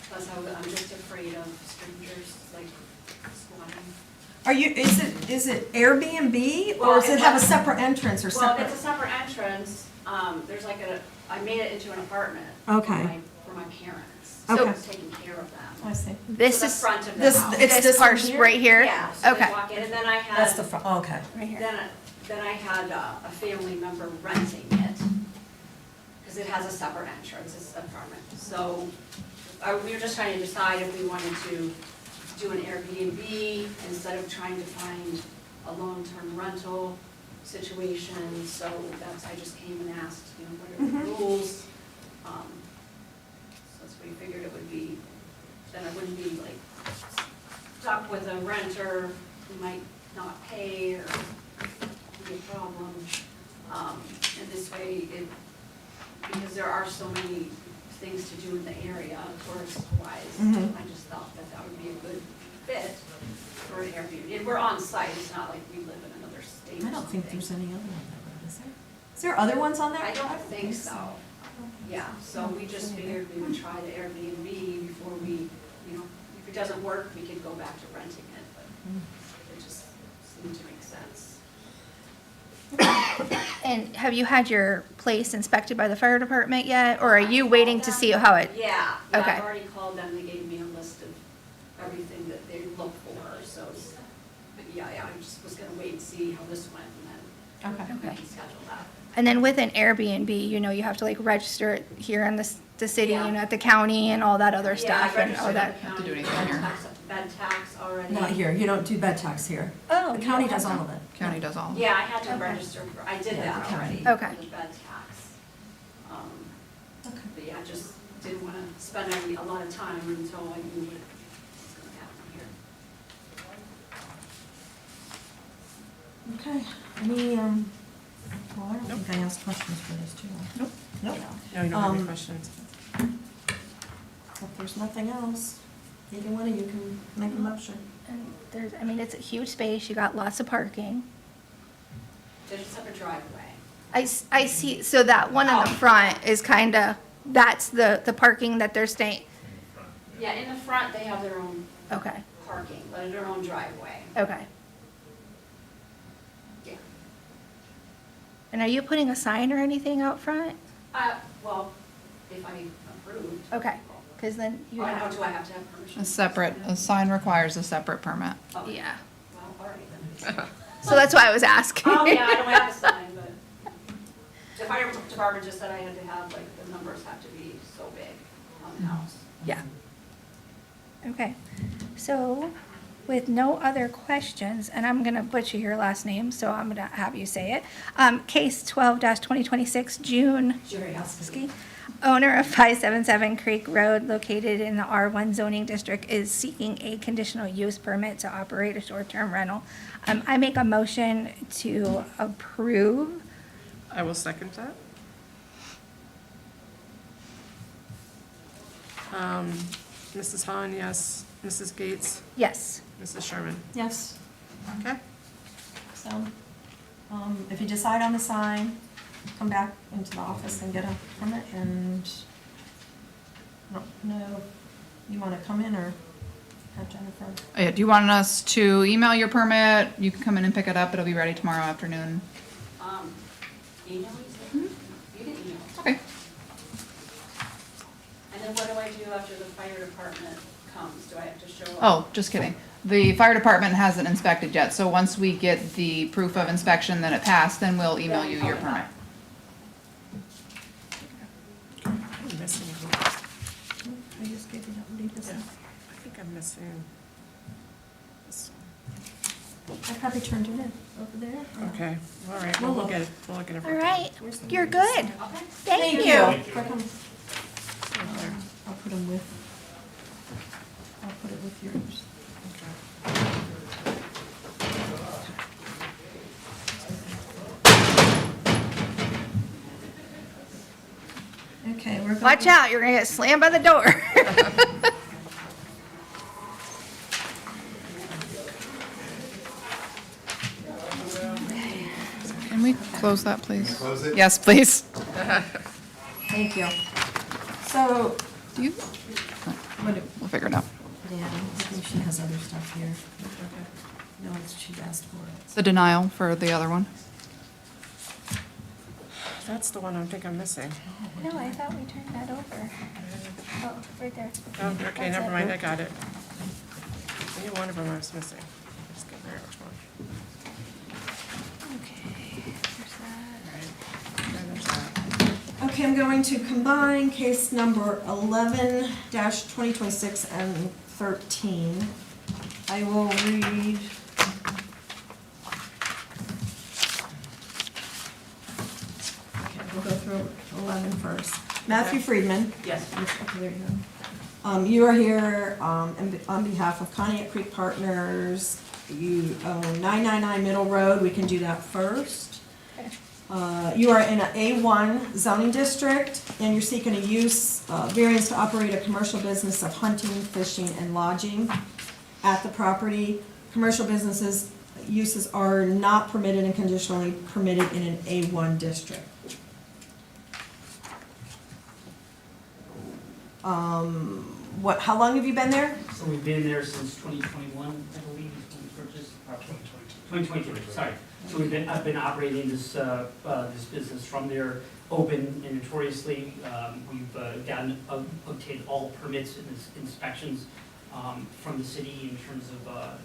Speaker 12: Plus, I'm just afraid of strangers, like squatting.
Speaker 2: Is it Airbnb, or
Speaker 12: Well,
Speaker 2: does it have a separate entrance or
Speaker 12: Well,
Speaker 2: separate?
Speaker 12: it's a separate entrance. There's like I made it into an apartment.
Speaker 2: Okay.
Speaker 12: For my parents.
Speaker 2: Okay.
Speaker 12: So I was taking care of them.
Speaker 2: I see.
Speaker 9: This
Speaker 12: So the
Speaker 9: is,
Speaker 12: front of the
Speaker 2: This,
Speaker 12: house.
Speaker 2: it's
Speaker 9: this
Speaker 2: this one
Speaker 9: part
Speaker 2: here?
Speaker 9: right here?
Speaker 12: Yeah, so they
Speaker 9: Okay.
Speaker 12: walk in, and then I
Speaker 2: That's the
Speaker 12: had,
Speaker 2: front, okay.
Speaker 9: Right here.
Speaker 12: then I had a family member renting it, because it has a separate entrance, it's an apartment. So we were just trying to decide if we wanted to do an Airbnb instead of trying to find a long-term rental situation. So I just came and asked, what are the rules? So that's what we figured it would be, then I wouldn't be like stuck with a renter who might not pay or be a problem. And this way, because there are so many things to do in the area, tourist-wise, I just thought that would be a good fit for an Airbnb. And we're on site, it's not like we live in another state or
Speaker 2: I don't think
Speaker 12: something.
Speaker 2: there's any other on that road, is there? Is there other ones on there?
Speaker 12: I don't think so. Yeah, so we just figured we would try the Airbnb before we, if it doesn't work, we could go back to renting it, but it just seemed to make sense.
Speaker 9: And have you had your place inspected by the fire department yet, or are you waiting to see how it?
Speaker 12: Yeah,
Speaker 9: Okay.
Speaker 12: I've already called them, they gave me a list of everything that they look for, so, but yeah, I just was gonna wait and see how this went, and then we
Speaker 9: Okay.
Speaker 12: can schedule that.
Speaker 9: And then with an Airbnb, you have to like register it here in the city,
Speaker 12: Yeah.
Speaker 9: At the county and all that other stuff
Speaker 12: Yeah, I
Speaker 9: and all
Speaker 12: registered
Speaker 9: that.
Speaker 12: with the
Speaker 3: Have to do
Speaker 12: county,
Speaker 3: anything here.
Speaker 12: bed tax already.
Speaker 2: Not here, you don't do bed tax here.
Speaker 9: Oh.
Speaker 2: The county does all of it.
Speaker 3: County does all.
Speaker 12: Yeah, I had to
Speaker 9: Okay.
Speaker 12: register, I did
Speaker 2: Yeah,
Speaker 12: that
Speaker 2: the
Speaker 12: already.
Speaker 2: county.
Speaker 9: Okay.
Speaker 12: For the bed tax.
Speaker 2: Okay.
Speaker 12: But yeah, I just didn't wanna spend a lot of time until I knew what was gonna happen here.
Speaker 2: Okay, any, well, I don't think I asked questions for this too. Nope. Nope.
Speaker 1: No, you don't have any
Speaker 2: Um,
Speaker 1: questions.
Speaker 2: If there's nothing else, either one of you can make a motion.
Speaker 9: And it's a huge space, you got lots of parking.
Speaker 12: There's a separate driveway.
Speaker 9: I see, so that one in the front is that's the parking that they're staying,
Speaker 12: Yeah, in the front, they have their own
Speaker 9: okay,
Speaker 12: parking, but their own driveway.
Speaker 9: okay.
Speaker 12: Yeah.
Speaker 9: And are you putting a sign or anything out front?
Speaker 12: Well, if I approved.
Speaker 9: Okay, because then you
Speaker 12: Or
Speaker 9: have.
Speaker 12: do I have to have permission?
Speaker 3: A sign requires a separate permit.
Speaker 12: Oh,
Speaker 9: Yeah,
Speaker 12: well, all right then.
Speaker 9: so that's why I was asking.
Speaker 12: Oh, yeah, I don't have a sign, but the fire department just said I had to have, like, the numbers have to be so big on the house.
Speaker 9: Yeah. Okay, so with no other questions, and I'm gonna butcher your last name, so I'm gonna have you say it. Case 12-2026, June
Speaker 12: Jerry Husky.
Speaker 9: owner of 577 Creek Road, located in the R1 zoning district, is seeking a conditional use permit to operate a short-term rental. I make a motion to approve.
Speaker 1: I will second that. Mrs. Hahn, yes. Mrs. Gates,
Speaker 9: Yes.
Speaker 1: Mrs. Sherman.
Speaker 2: Yes.
Speaker 1: Okay?
Speaker 2: So, if you decide on the sign, come back into the office and get a permit, and I don't know, you wanna come in or have Jennifer?
Speaker 3: Yeah, do you want us to email your permit? You can come in and pick it up. It'll be ready tomorrow afternoon.
Speaker 12: Email, you said? You can email.
Speaker 3: Okay.
Speaker 12: And then what do I do after the fire department comes? Do I have to show up?
Speaker 3: Oh, just kidding. The fire department hasn't inspected yet, so once we get the proof of inspection that it passed, then we'll email you your permit.
Speaker 1: I'm missing one.
Speaker 2: I just gave you that, leave this.
Speaker 1: think I'm missing this
Speaker 2: I probably turned it in over there.
Speaker 1: one. Okay, all right, well, we'll get it, we'll look at it.
Speaker 9: All right, you're good. Thank you.
Speaker 2: I'll put them with, I'll put it with yours. Okay, we're going.
Speaker 9: Watch out, you're gonna get slammed by the door.
Speaker 3: Can we close that, please?
Speaker 13: Close it?
Speaker 3: Yes, please.
Speaker 2: Thank you. So,
Speaker 3: Do you? We'll figure it out.
Speaker 2: yeah, I think she has other stuff here. No, she's asked for it.
Speaker 3: The denial for the other one.
Speaker 1: That's the one I think I'm missing.
Speaker 9: No, I thought we turned that over. Oh, right there.
Speaker 1: Oh, okay,
Speaker 9: That's
Speaker 1: never
Speaker 9: it.
Speaker 1: mind, I got it. Any one of them I was missing. Just get there, which one.
Speaker 9: Okay, there's that.
Speaker 1: Right, and there's that.
Speaker 2: Okay, I'm going to combine case number 11-2026 and 13. I will read. Okay, we'll go through 11 first. Matthew Friedman.
Speaker 10: Yes.
Speaker 2: Okay, there you go. You are here on behalf of Conneaut Creek Partners. You own 999 Middle Road. We can do that first. You are in an A1 zoning district, and you're seeking a use variance to operate a commercial business of hunting, fishing, and lodging at the property. Commercial businesses uses are not permitted and conditionally permitted in an A1 district. How long have you been there?
Speaker 14: So we've been there since 2021, I believe, is when we purchased. 2022, sorry. So I've been operating this business from there, open and notoriously. We've obtained all permits and inspections from the city in terms of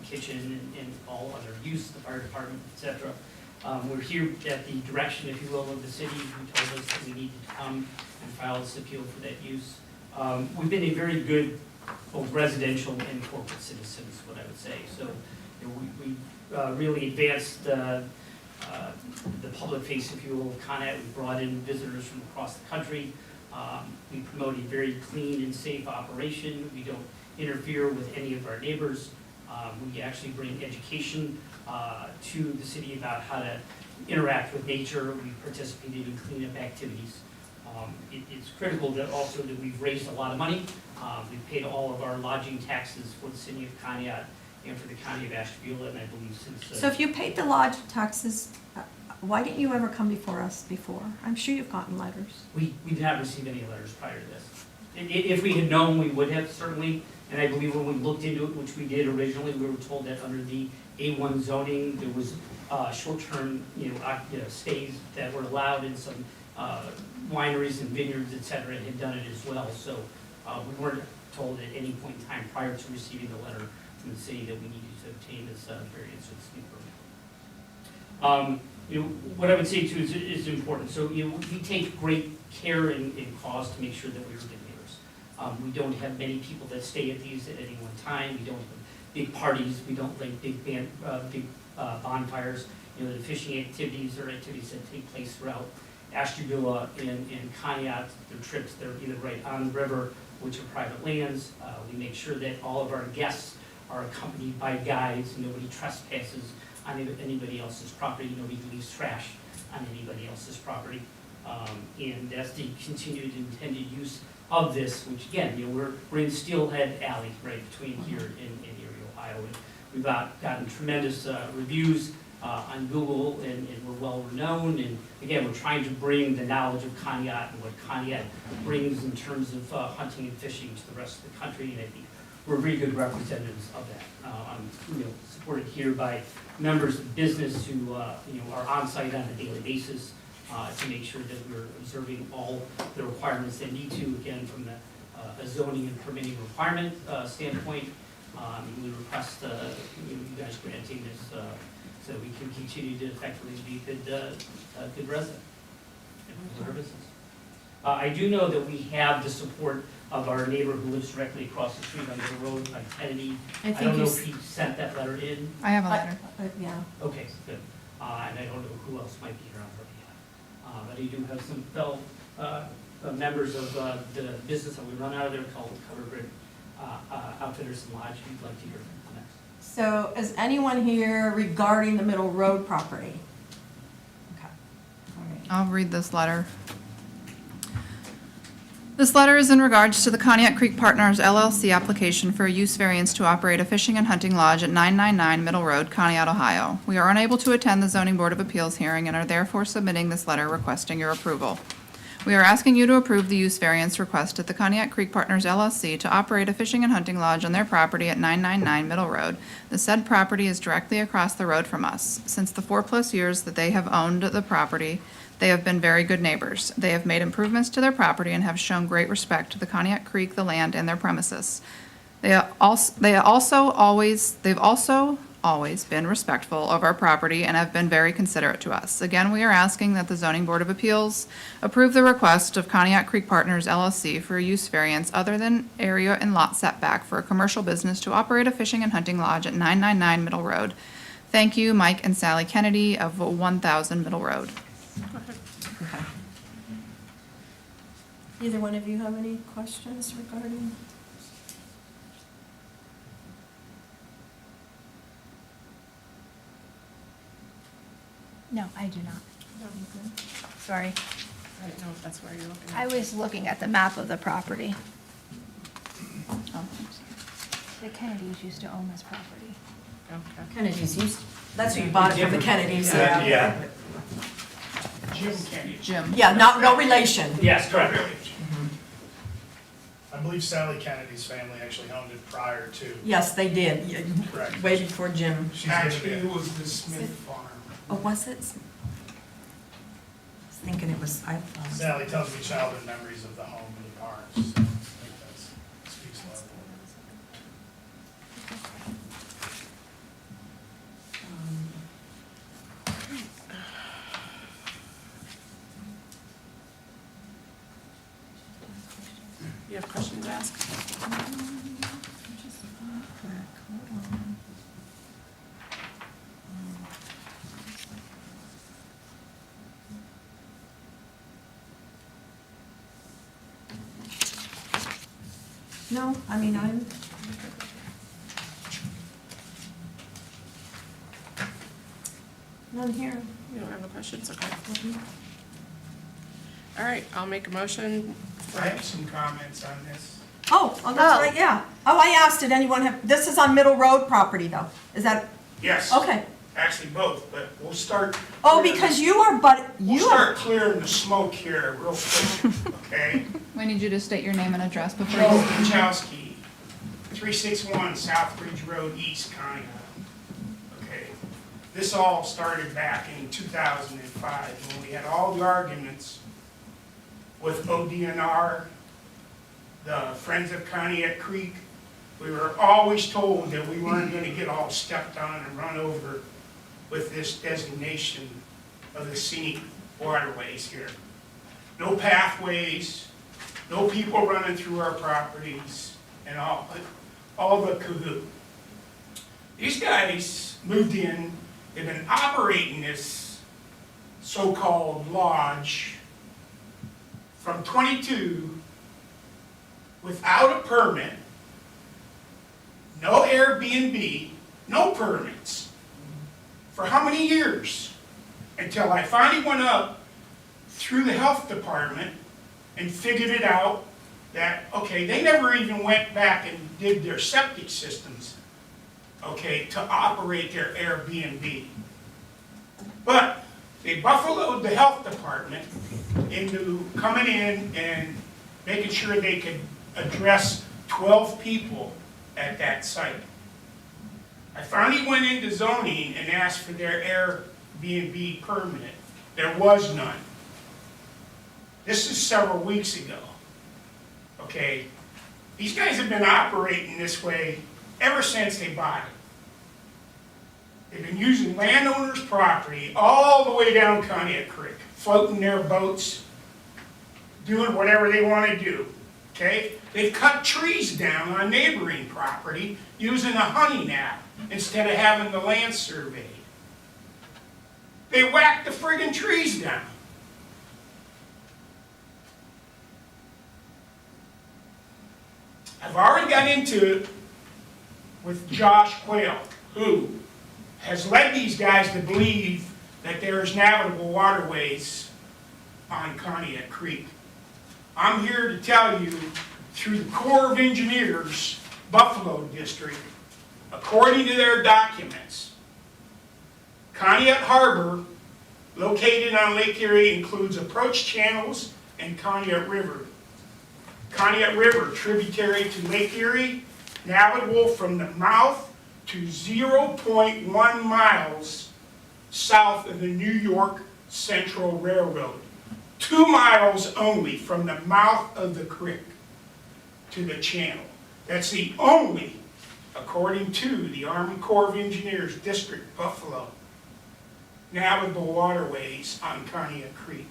Speaker 14: kitchen and all other use, the fire department, et cetera. We're here at the direction, if you will, of the city, who told us that we needed to come and file this appeal for that use. We've been a very good both residential and corporate citizen is what I would say. So we really advanced the public face, if you will, of Conneaut. We brought in visitors from across the country. We promote a very clean and safe operation. We don't interfere with any of our neighbors. We actually bring education to the city about how to interact with nature. We participated in cleanup activities. It's critical that also that we've raised a lot of money. We've paid all of our lodging taxes for the city of Conneaut and for the county of Ashtabula, and I believe since.
Speaker 2: So if you paid the lodge taxes, why didn't you ever come before us before? I'm sure you've gotten letters.
Speaker 14: We did not receive any letters prior to this. If we had known, we would have certainly, and I believe when we looked into it, which we did originally, we were told that under the A1 zoning, there was short-term, stays that were allowed in some wineries and vineyards, et cetera, and had done it as well. So we weren't told at any point in time prior to receiving the letter from the city that we needed to obtain this variance or this new permit. What I would say too is important. So we take great care and cause to make sure that we're good neighbors. We don't have many people that stay at these at any one time. We don't have big parties. We don't like big bonfires. The fishing activities are activities that take place throughout Ashtabula and Conneaut. Their trips, they're either right on the river, which are private lands. We make sure that all of our guests are accompanied by guides. Nobody trespasses on anybody else's property. Nobody leaves trash on anybody else's property. And that's the continued intended use of this, which again, we're in Steelhead Alley, right between here and Erie, Ohio. And we've gotten tremendous reviews on Google, and we're well renowned. And again, we're trying to bring the knowledge of Conneaut and what Conneaut brings in terms of hunting and fishing to the rest of the country. And I think we're very good representatives of that. I'm supported here by members of business who are on site on a daily basis to make sure that we're observing all the requirements that need to, again, from a zoning and permitting requirement standpoint. We request you guys granting this so we can continue to effectively be a good resident and our business. I do know that we have the support of our neighbor who lives directly across the street on the road on Kennedy.
Speaker 2: I
Speaker 14: I
Speaker 2: think
Speaker 14: don't
Speaker 2: you
Speaker 14: know
Speaker 2: s-
Speaker 14: if he sent that letter in.
Speaker 3: I have a letter.
Speaker 2: Yeah.
Speaker 14: Okay, good. And I don't know who else might be here on her behalf. But I do have some fellow members of the business that we run out of there called Cover Grid Outfitters and Lodge. If you'd like to hear from them next.
Speaker 2: So is anyone here regarding the Middle Road property? Okay. All right.
Speaker 3: I'll read this letter. This letter is in regards to the Conneaut Creek Partners LLC application for a use variance to operate a fishing and hunting lodge at 999 Middle Road, Conneaut, Ohio. We are unable to attend the Zoning Board of Appeals hearing and are therefore submitting this letter requesting your approval. We are asking you to approve the use variance request at the Conneaut Creek Partners LLC to operate a fishing and hunting lodge on their property at 999 Middle Road. The said property is directly across the road from us. Since the 4+ years that they have owned the property, they have been very good neighbors. They have made improvements to their property and have shown great respect to the Conneaut Creek, the land, and their premises. They've also always been respectful of our property and have been very considerate to us. Again, we are asking that the Zoning Board of Appeals approve the request of Conneaut Creek Partners LLC for a use variance other than area and lot setback for a commercial business to operate a fishing and hunting lodge at 999 Middle Road. Thank you, Mike and Sally Kennedy of 1000 Middle Road.
Speaker 2: Okay. Either one of you have any questions regarding?
Speaker 9: No, I do not. Sorry.
Speaker 1: I don't know if that's where you're looking
Speaker 9: I
Speaker 1: at.
Speaker 9: was looking at the map of the property.
Speaker 3: Oh,
Speaker 9: The Kennedys used to own this property.
Speaker 1: Okay.
Speaker 2: Kennedys used, that's who you bought it from, the Kennedys, yeah.
Speaker 4: Yeah. Jim Kennedy.
Speaker 3: Jim.
Speaker 2: Yeah, no relation.
Speaker 14: Yes, correct.
Speaker 6: I believe Sally Kennedy's family actually owned it prior to.
Speaker 2: Yes, they did,
Speaker 6: Correct.
Speaker 2: way before Jim.
Speaker 6: She's lived
Speaker 4: Actually,
Speaker 6: there.
Speaker 4: it was the Smith farm.
Speaker 2: Oh, was it? I was thinking it was,
Speaker 6: Sally tells me childhood memories of the home and the barns, so I think that speaks loud.
Speaker 1: You have questions to ask?
Speaker 2: no, I mean, I'm. None here.
Speaker 1: You don't have any questions? Okay. All right, I'll make a motion.
Speaker 4: I have some comments on this.
Speaker 2: Oh, that's right, yeah. Oh, I asked, did anyone have, this is on Middle Road property though, is that,
Speaker 4: Yes.
Speaker 2: okay.
Speaker 4: Actually, both, but we'll start.
Speaker 2: Oh, because you are, but
Speaker 4: We'll
Speaker 2: you are,
Speaker 4: start clearing the smoke here real quick, okay?
Speaker 3: We need you to state your name and address before
Speaker 4: Joe
Speaker 3: you.
Speaker 4: Kachowski, 361 Southbridge Road, East Conneaut. Okay, this all started back in 2005 when we had all the arguments with ODNR, the Friends of Conneaut Creek. We were always told that we weren't going to get all stepped on and run over with this designation of the scenic waterways here. No pathways, no people running through our properties, and all the cahoot. These guys moved in, they've been operating this so-called lodge from 22 without a permit, no Airbnb, no permits. For how many years? Until I finally went up through the health department and figured it out that, okay, they never even went back and did their septic systems, okay, to operate their Airbnb. But they buffaloed the health department into coming in and making sure they could address 12 people at that site. I finally went into zoning and asked for their Airbnb permit. There was none. This is several weeks ago. Okay, these guys have been operating this way ever since they bought it. They've been using landowners' property all the way down Conneaut Creek, floating their boats, doing whatever they want to do. okay? They've cut trees down on neighboring property using a hunting app instead of having the land surveyed. They whacked the friggin' trees down. I've already got into it with Josh Quayle, who has led these guys to believe that there's navigable waterways on Conneaut Creek. I'm here to tell you, through the Corps of Engineers, Buffalo District, according to their documents, Conneaut Harbor, located on Lake Erie, includes approach channels and Conneaut River. Conneaut River, tributary to Lake Erie, navigable from the mouth to 0.1 miles south of the New York Central Railroad. 2 miles only from the mouth of the creek to the channel. That's the only, according to the Army Corps of Engineers, District Buffalo, navigable waterways on Conneaut Creek.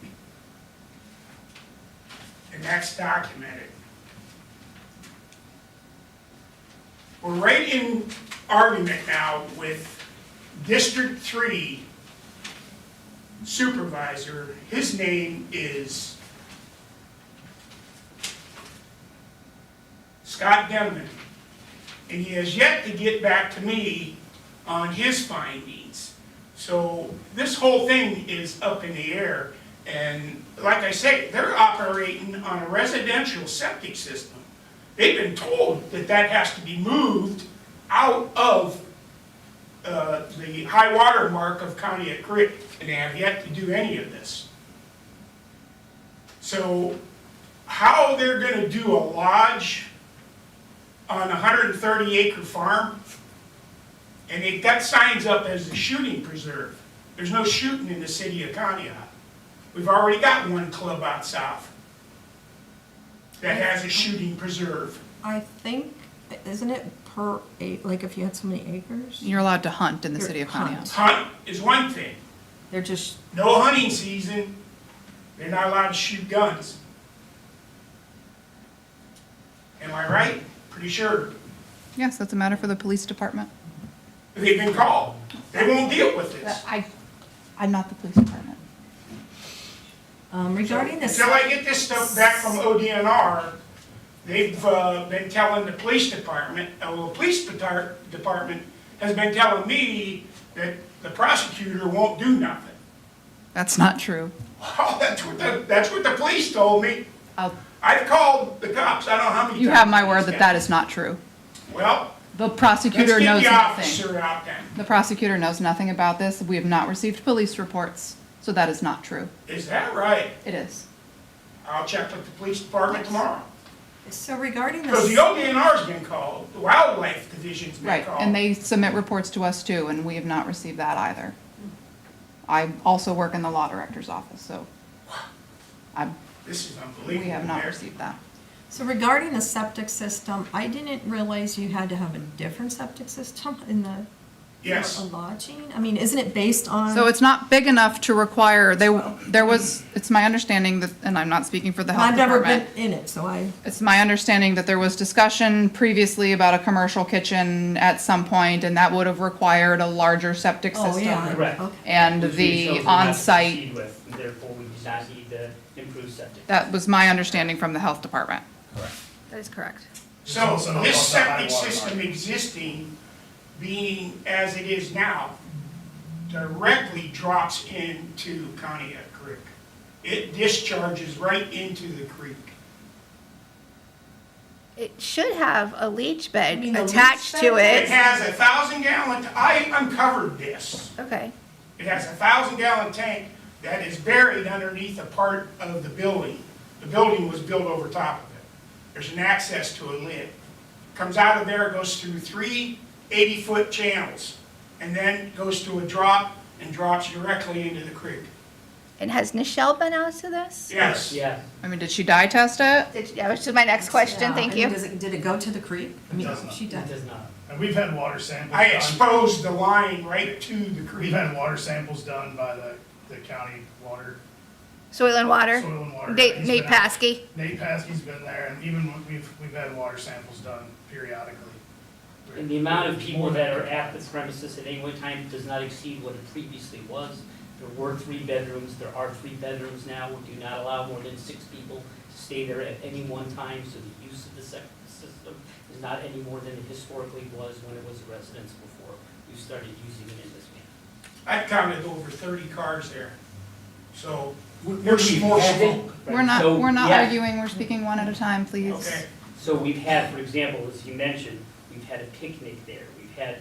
Speaker 4: And that's documented. We're right in argument now with District 3 supervisor. His name is Scott Denman, and he has yet to get back to me on his findings. So this whole thing is up in the air, and like I say, they're operating on a residential septic system. They've been told that that has to be moved out of the high water mark of Conneaut Creek, and they have yet to do any of this. So how they're going to do a lodge on a 130-acre farm, and they've got signs up as a shooting preserve. There's no shooting in the city of Conneaut. We've already got one club out south that has a shooting preserve.
Speaker 2: I think, isn't it per, like if you had so many acres?
Speaker 3: You're allowed to hunt in the city of
Speaker 2: Hunt.
Speaker 3: Conneaut.
Speaker 4: Hunt is one thing.
Speaker 2: They're just,
Speaker 4: No hunting season, they're not allowed to shoot guns. Am I right? Pretty sure.
Speaker 3: Yes, that's a matter for the police department.
Speaker 4: They've been called. They won't deal with this.
Speaker 3: I'm not the police department.
Speaker 2: regarding this.
Speaker 4: Until I get this stuff back from ODNR, they've been telling the police department, the police department has been telling me that the prosecutor won't do nothing.
Speaker 3: That's not true.
Speaker 4: Well, that's what the police told me. I've called the cops, I don't know how many times.
Speaker 3: You have my word that that is not true.
Speaker 4: Well,
Speaker 3: The prosecutor
Speaker 4: let's
Speaker 3: knows
Speaker 4: get the
Speaker 3: nothing.
Speaker 4: officer out then.
Speaker 3: The prosecutor knows nothing about this. We have not received police reports, so that is not true.
Speaker 4: Is that right?
Speaker 3: It is.
Speaker 4: I'll check with the police department tomorrow.
Speaker 2: So regarding
Speaker 4: Because
Speaker 2: this,
Speaker 4: the ODNR's been called, the wildlife division's been
Speaker 3: Right,
Speaker 4: called.
Speaker 3: and they submit reports to us too, and we have not received that either. I also work in the law director's office, so
Speaker 4: This is unbelievable.
Speaker 3: we have not
Speaker 4: Mayor.
Speaker 3: received that.
Speaker 2: so regarding the septic system, I didn't realize you had to have a different septic system in the,
Speaker 4: Yes.
Speaker 2: for a lodging? I mean, isn't it based on?
Speaker 3: So it's not big enough to require, it's my understanding that, and I'm not speaking for the health
Speaker 2: I've never
Speaker 3: department.
Speaker 2: been in it, so I,
Speaker 3: It's my understanding that there was discussion previously about a commercial kitchen at some point, and that would have required a larger septic
Speaker 2: oh,
Speaker 3: system.
Speaker 2: yeah.
Speaker 14: Correct.
Speaker 2: Okay.
Speaker 3: And
Speaker 14: Which we
Speaker 3: the
Speaker 14: felt we had to
Speaker 3: on-site,
Speaker 14: proceed with, and therefore we did not need the improved septic.
Speaker 3: that was my understanding from the health department.
Speaker 2: That is correct.
Speaker 4: So
Speaker 6: also
Speaker 4: this
Speaker 6: also high
Speaker 4: septic
Speaker 6: water
Speaker 4: system
Speaker 6: mark.
Speaker 4: existing, being as it is now, directly drops into Conneaut Creek. It discharges right into the creek.
Speaker 9: It should have a leach bed
Speaker 2: mean the leach
Speaker 9: attached to
Speaker 2: bed?
Speaker 4: It has 1,000-gallon, I uncovered this.
Speaker 9: Okay.
Speaker 4: It has a 1,000-gallon tank that is buried underneath a part of the building. The building was built over top of it. There's an access to a lid. Comes out of there, goes through 3 80-foot channels, and then goes to a drop and drops directly into the creek.
Speaker 9: And has Nichelle been out to this?
Speaker 4: Yes.
Speaker 14: Yeah,
Speaker 3: I mean, did she dye test it?
Speaker 9: That was my next question,
Speaker 2: Yeah,
Speaker 9: thank
Speaker 2: I mean,
Speaker 9: you.
Speaker 2: did it go to the creek? I mean,
Speaker 6: does not.
Speaker 2: she
Speaker 14: it
Speaker 2: did.
Speaker 14: does not.
Speaker 6: And we've had water samples
Speaker 4: I
Speaker 6: done.
Speaker 4: exposed the line right to the
Speaker 6: We've
Speaker 4: creek.
Speaker 6: had water samples done by the county water
Speaker 9: Soil and Water?
Speaker 6: Soil and Water.
Speaker 9: Nate
Speaker 6: He's
Speaker 9: Nate
Speaker 6: been out.
Speaker 9: Paskey?
Speaker 6: Nate Paskey's been there, and even when we've had water samples done periodically.
Speaker 14: And the amount of people that are at the premises at any one time does not exceed what it previously was. There were 3 bedrooms, there are 3 bedrooms now. We do not allow more than 6 people to stay there at any one time, so the use of the system is not any more than it historically was when it was a residence before we started using it in this manner.
Speaker 4: I counted over 30 cars there, so
Speaker 11: We're
Speaker 4: there's more smoke.
Speaker 3: We're not,
Speaker 14: So,
Speaker 3: we're not
Speaker 14: yeah.
Speaker 3: arguing, we're speaking one at a time, please.
Speaker 4: Okay,
Speaker 14: So we've had, for example, as you mentioned, we've had a picnic there. We've had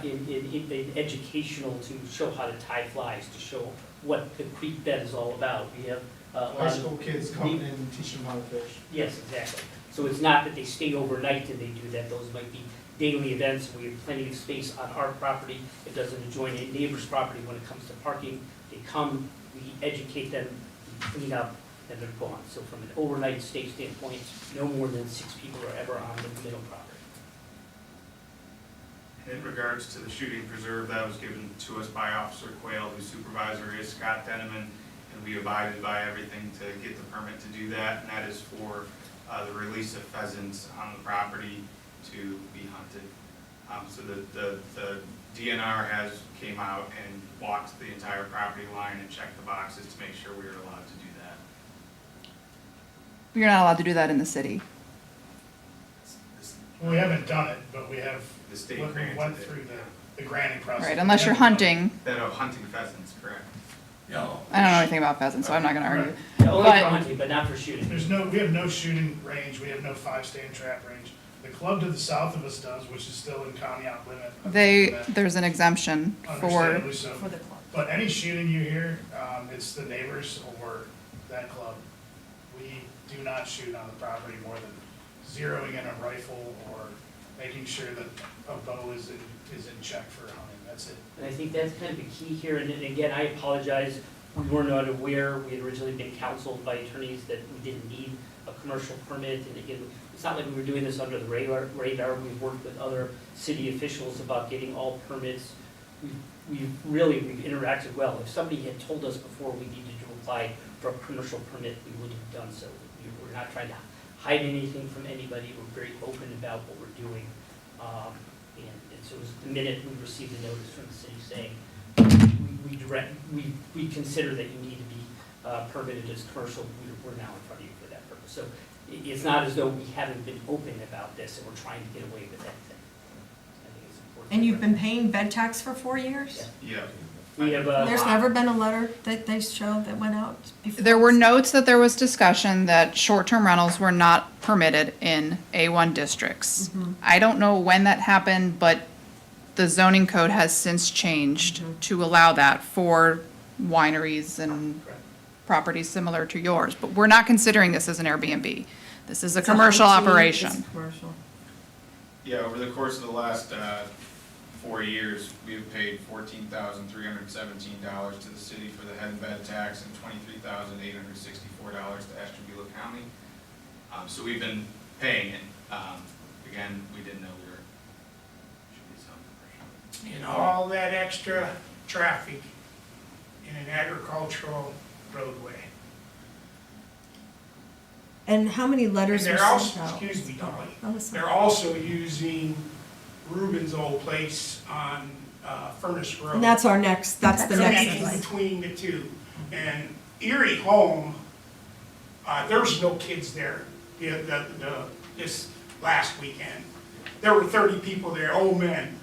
Speaker 14: in educational to show how to tie flies, to show what the creek bed is all about. We have a lot
Speaker 6: High
Speaker 14: of-
Speaker 6: school kids coming in and teaching them how to fish.
Speaker 14: Yes, exactly. So it's not that they stay overnight and they do that. Those might be daily events. We have plenty of space on our property. It doesn't adjoin a neighbor's property when it comes to parking. They come, we educate them, we clean up, and they're gone. So from an overnight stay standpoint, no more than 6 people are ever on the middle property.
Speaker 13: In regards to the shooting preserve, that was given to us by Officer Quayle, whose supervisor is Scott Denneman, and we abided by everything to get the permit to do that, and that is for the release of pheasants on the property to be hunted. So the DNR came out and walked the entire property line and checked the boxes to make sure we were allowed to do that.
Speaker 3: You're not allowed to do that in the city.
Speaker 6: We haven't done it, but we have,
Speaker 13: The state
Speaker 6: we
Speaker 13: granted
Speaker 6: went
Speaker 13: it.
Speaker 6: through the granting process.
Speaker 3: Right, unless you're
Speaker 6: We haven't done it.
Speaker 3: hunting.
Speaker 13: That of hunting pheasants, correct?
Speaker 4: no.
Speaker 3: I don't know anything about pheasants, so I'm not gonna argue.
Speaker 14: Yeah, only for
Speaker 3: But-
Speaker 14: hunting, but not for shooting.
Speaker 6: We have no shooting range, we have no 5-stand trap range. The club to the south of us does, which is still in Conneaut limit.
Speaker 3: There's an exemption for,
Speaker 6: Understandably so.
Speaker 2: For the club.
Speaker 6: But any shooting you hear, it's the neighbors or that club. We do not shoot on the property more than zeroing in a rifle or making sure that a bow is in check for hunting, that's it.
Speaker 14: And I think that's kind of the key here, and then again, I apologize, we were not aware, we had originally been counseled by attorneys that we didn't need a commercial permit, and again, it's not like we were doing this under the radar, we've worked with other city officials about getting all permits. We've interacted well. If somebody had told us before we needed to apply for a commercial permit, we would have done so. We're not trying to hide anything from anybody, we're very open about what we're doing. And so it was the minute we received a notice from the city saying, we consider that you need to be permitted as commercial, we're now in front of you for that purpose. So it's not as though we haven't been open about this and we're trying to get away with anything. I think it's important.
Speaker 2: And you've been paying bed tax for 4 years?
Speaker 13: Yeah.
Speaker 14: We have
Speaker 2: There's never been a letter that they showed that went out before?
Speaker 3: there were notes that there was discussion that short-term rentals were not permitted in A1 districts. I don't know when that happened, but the zoning code has since changed to allow that for wineries and properties similar to yours. But we're not considering this as an Airbnb. This is a
Speaker 2: It's
Speaker 3: commercial
Speaker 2: IT,
Speaker 3: operation.
Speaker 2: it's commercial.
Speaker 13: Yeah, over the course of the last 4 years, we have paid $14,317 to the city for the head and bed tax and $23,864 to Ashtabula County. So we've been paying it. Again, we didn't know we were, should be some commercial.
Speaker 4: And all that extra traffic in an agricultural roadway.
Speaker 2: And how many
Speaker 4: And
Speaker 2: letters were
Speaker 4: they're
Speaker 2: sent
Speaker 4: also,
Speaker 2: out?
Speaker 4: excuse me, Dolly,
Speaker 2: Oh, that's fine.
Speaker 4: they're also using Ruben's old place on Furnace Road.
Speaker 2: And that's that's the next
Speaker 4: Connecting
Speaker 2: one.
Speaker 4: between the two. And Erie Home, there's no kids there, this last weekend. There were 30 people there, old men.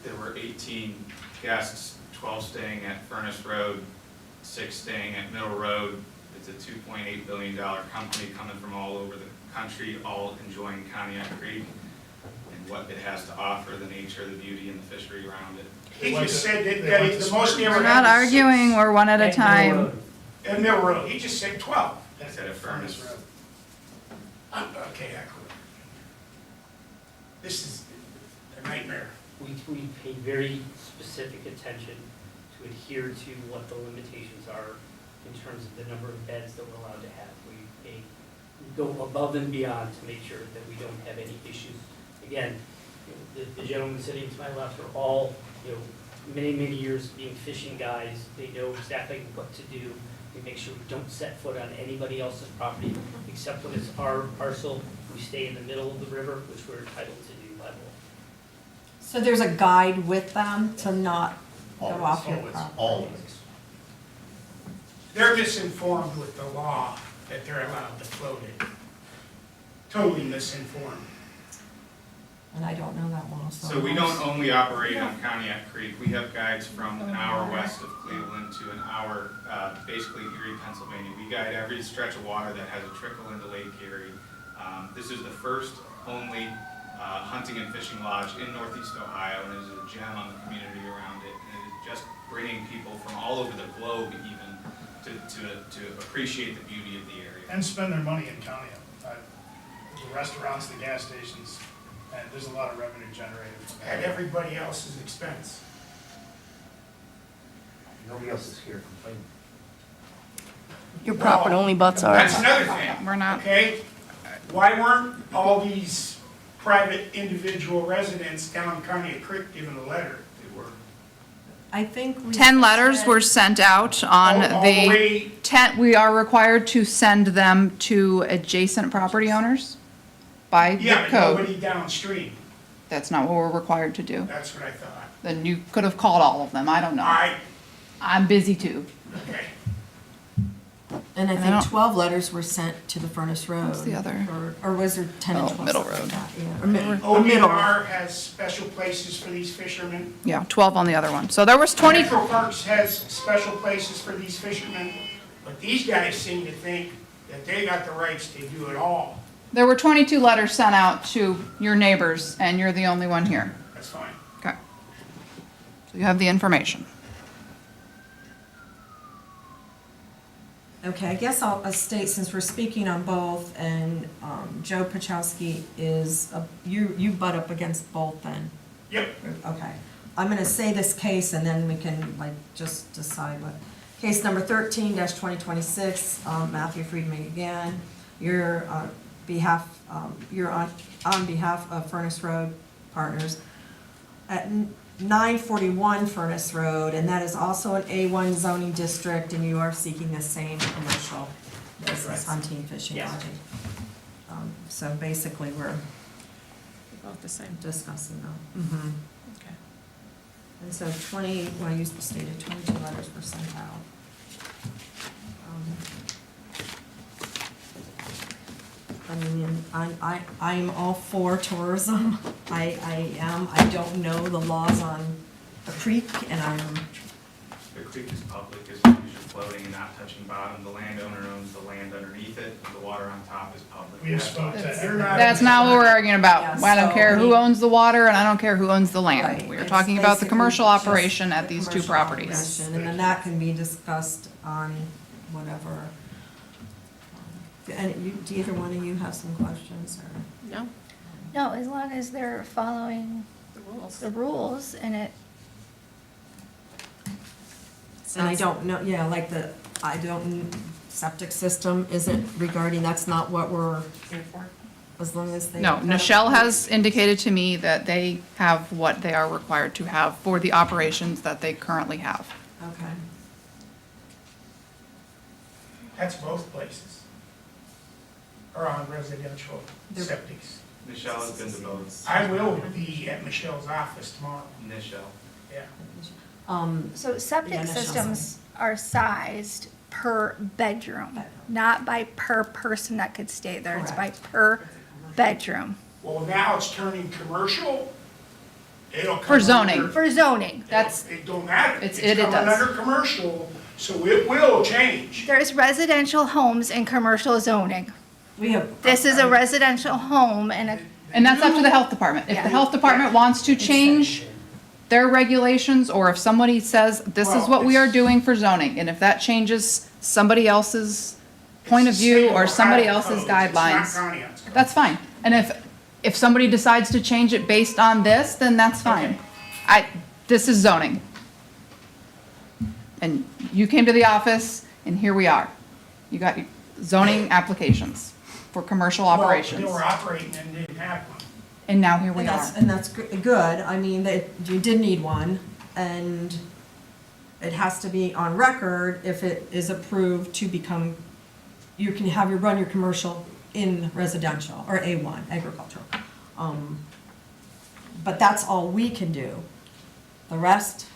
Speaker 13: There were 18 guests, 12 staying at Furnace Road, 6 staying at Middle Road. It's a $2.8 billion company coming from all over the country, all enjoying Conneaut Creek and what it has to offer, the nature, the beauty, and the fishery around it.
Speaker 4: He just said
Speaker 6: They
Speaker 4: that
Speaker 6: went
Speaker 4: the
Speaker 6: to
Speaker 4: most they ever
Speaker 3: We're
Speaker 4: had
Speaker 3: not
Speaker 4: was
Speaker 3: arguing, we're one at a
Speaker 14: Middle
Speaker 3: time.
Speaker 14: Road.
Speaker 4: At Mill Road, he just said 12.
Speaker 13: It's at a Furnace.
Speaker 6: Road.
Speaker 4: Okay, I quit. This is a nightmare.
Speaker 14: We pay very specific attention to adhere to what the limitations are in terms of the number of beds that we're allowed to have. We go above and beyond to make sure that we don't have any issues. Again, the gentlemen sitting to my left are all, many, many years being fishing guys. They know exactly what to do. We make sure we don't set foot on anybody else's property except when it's our parcel. We stay in the middle of the river, which we're entitled to do by law.
Speaker 2: So there's a guide with them to not go
Speaker 6: Always,
Speaker 2: off your
Speaker 6: always,
Speaker 2: property?
Speaker 6: always.
Speaker 4: They're misinformed with the law that they're allowed to float it. Totally misinformed.
Speaker 2: And I don't know that law, so.
Speaker 13: So we don't only operate on Conneaut Creek. We have guides from an hour west of Cleveland to an hour, basically Erie, Pennsylvania. We guide every stretch of water that has a trickle into Lake Erie. This is the first only hunting and fishing lodge in Northeast Ohio, and it is a gem on the community around it. And it is just bringing people from all over the globe even to appreciate the beauty of the area.
Speaker 6: And spend their money in Conneaut. The restaurants, the gas stations, and there's a lot of revenue generated.
Speaker 4: At everybody else's expense.
Speaker 11: Nobody else is here complaining.
Speaker 2: Your property only butts
Speaker 4: That's another thing.
Speaker 3: We're not.
Speaker 4: Okay? Why weren't all these private individual residents down Conneaut Creek given a letter? They were.
Speaker 2: I think we.
Speaker 3: 10 letters were sent out on
Speaker 4: All the
Speaker 3: the
Speaker 4: way,
Speaker 3: 10, we are required to send them to adjacent property owners by
Speaker 4: yeah,
Speaker 3: the
Speaker 4: but
Speaker 3: code.
Speaker 4: nobody downstream.
Speaker 3: That's not what we're required to do.
Speaker 4: That's what I thought.
Speaker 3: Then you could have called all of them, I don't know. I'm busy too.
Speaker 4: Okay.
Speaker 2: And I
Speaker 3: I
Speaker 2: think
Speaker 3: don't-
Speaker 2: 12 letters were sent to the Furnace Road.
Speaker 3: What's the other?
Speaker 2: Or was there 10 and
Speaker 3: Oh,
Speaker 2: 12?
Speaker 3: Middle
Speaker 2: something
Speaker 3: Road.
Speaker 2: like that, yeah. Or middle.
Speaker 4: ODNR has special places for these fishermen.
Speaker 3: Yeah, 12 on the other one. So there was 20,
Speaker 4: Metro Parks has special places for these fishermen, but these guys seem to think that they got the rights to do it all.
Speaker 3: there were 22 letters sent out to your neighbors, and you're the only one here.
Speaker 4: That's fine.
Speaker 3: Okay. So you have the information.
Speaker 2: Okay, I guess I'll state, since we're speaking on both, and Joe Pachowski is, you butt up against both then?
Speaker 4: Yep.
Speaker 2: Okay. I'm gonna say this case and then we can just decide what. Case number 13-2026, Matthew Friedman again. You're on behalf of Furnace Road Partners at 941 Furnace Road, and that is also an A1 zoning district, and you are seeking the same commercial business,
Speaker 6: Correct.
Speaker 2: hunting, fishing,
Speaker 6: Yes.
Speaker 2: lodging. So basically, we're
Speaker 1: Both the same.
Speaker 2: discussing them. Mm-hmm.
Speaker 1: Okay.
Speaker 2: And so 20, well, you stated 22 letters were sent out. I mean, I'm all for tourism. I am. I don't know the laws on the creek, and
Speaker 13: The creek is public as long as you're floating and not touching bottom. The landowner owns the land underneath it, and the water on top is public.
Speaker 6: We have
Speaker 13: That's
Speaker 6: spoke
Speaker 13: all.
Speaker 6: to everybody.
Speaker 3: That's not what we're arguing about.
Speaker 2: Yeah,
Speaker 3: I don't
Speaker 2: so,
Speaker 3: care
Speaker 2: I
Speaker 3: who
Speaker 2: mean-
Speaker 3: owns the water, and I don't care who owns the land.
Speaker 2: Right,
Speaker 3: We're
Speaker 2: it's
Speaker 3: talking about the
Speaker 2: basically
Speaker 3: commercial
Speaker 2: just
Speaker 3: operation at
Speaker 2: the
Speaker 3: these two
Speaker 2: commercial
Speaker 3: properties.
Speaker 2: operation, and then that can be discussed on whatever. And do either one of you have some questions, or?
Speaker 1: No,
Speaker 9: No, as long as they're following
Speaker 1: the rules.
Speaker 9: the rules and it,
Speaker 2: And I don't know, yeah, like septic system isn't regarding, that's not what we're, as long as they.
Speaker 3: No, Nichelle has indicated to me that they have what they are required to have for the operations that they currently have.
Speaker 2: Okay.
Speaker 4: That's both places. Or on residential
Speaker 2: They're-
Speaker 4: septics.
Speaker 13: Michelle has been to both.
Speaker 4: I will be at Michelle's office tomorrow.
Speaker 13: Nichelle.
Speaker 4: Yeah.
Speaker 9: so
Speaker 2: Yeah,
Speaker 9: septic
Speaker 2: that's
Speaker 9: systems are sized per bedroom, not by per person that could stay there. It's by per bedroom.
Speaker 4: Well, now it's turning commercial. It'll come
Speaker 3: For zoning.
Speaker 4: under-
Speaker 9: For zoning,
Speaker 3: That's,
Speaker 4: It don't matter.
Speaker 3: It's
Speaker 4: It's
Speaker 3: it
Speaker 4: coming
Speaker 3: does.
Speaker 4: under commercial, so it will change.
Speaker 9: there's residential homes in commercial zoning.
Speaker 2: We have.
Speaker 9: This is a residential home and
Speaker 3: and that's up to the health department. If the health department wants to change their regulations, or if somebody says, this is
Speaker 4: Well,
Speaker 3: what we are
Speaker 4: it's-
Speaker 3: doing for zoning, and if that changes somebody else's point of view or somebody else's guidelines,
Speaker 4: It's not Conneaut's code.
Speaker 3: that's fine. And if somebody decides to change it based on this, then that's fine. This is zoning. And you came to the office, and here we are. You got your zoning applications for commercial operations.
Speaker 4: Well, they were operating and didn't have one.
Speaker 3: And now here we
Speaker 2: And
Speaker 3: are.
Speaker 2: that's good. I mean, that you did need one, and it has to be on record if it is approved to become, you can have run your commercial in residential, or A1, agricultural. But that's all we can do. The rest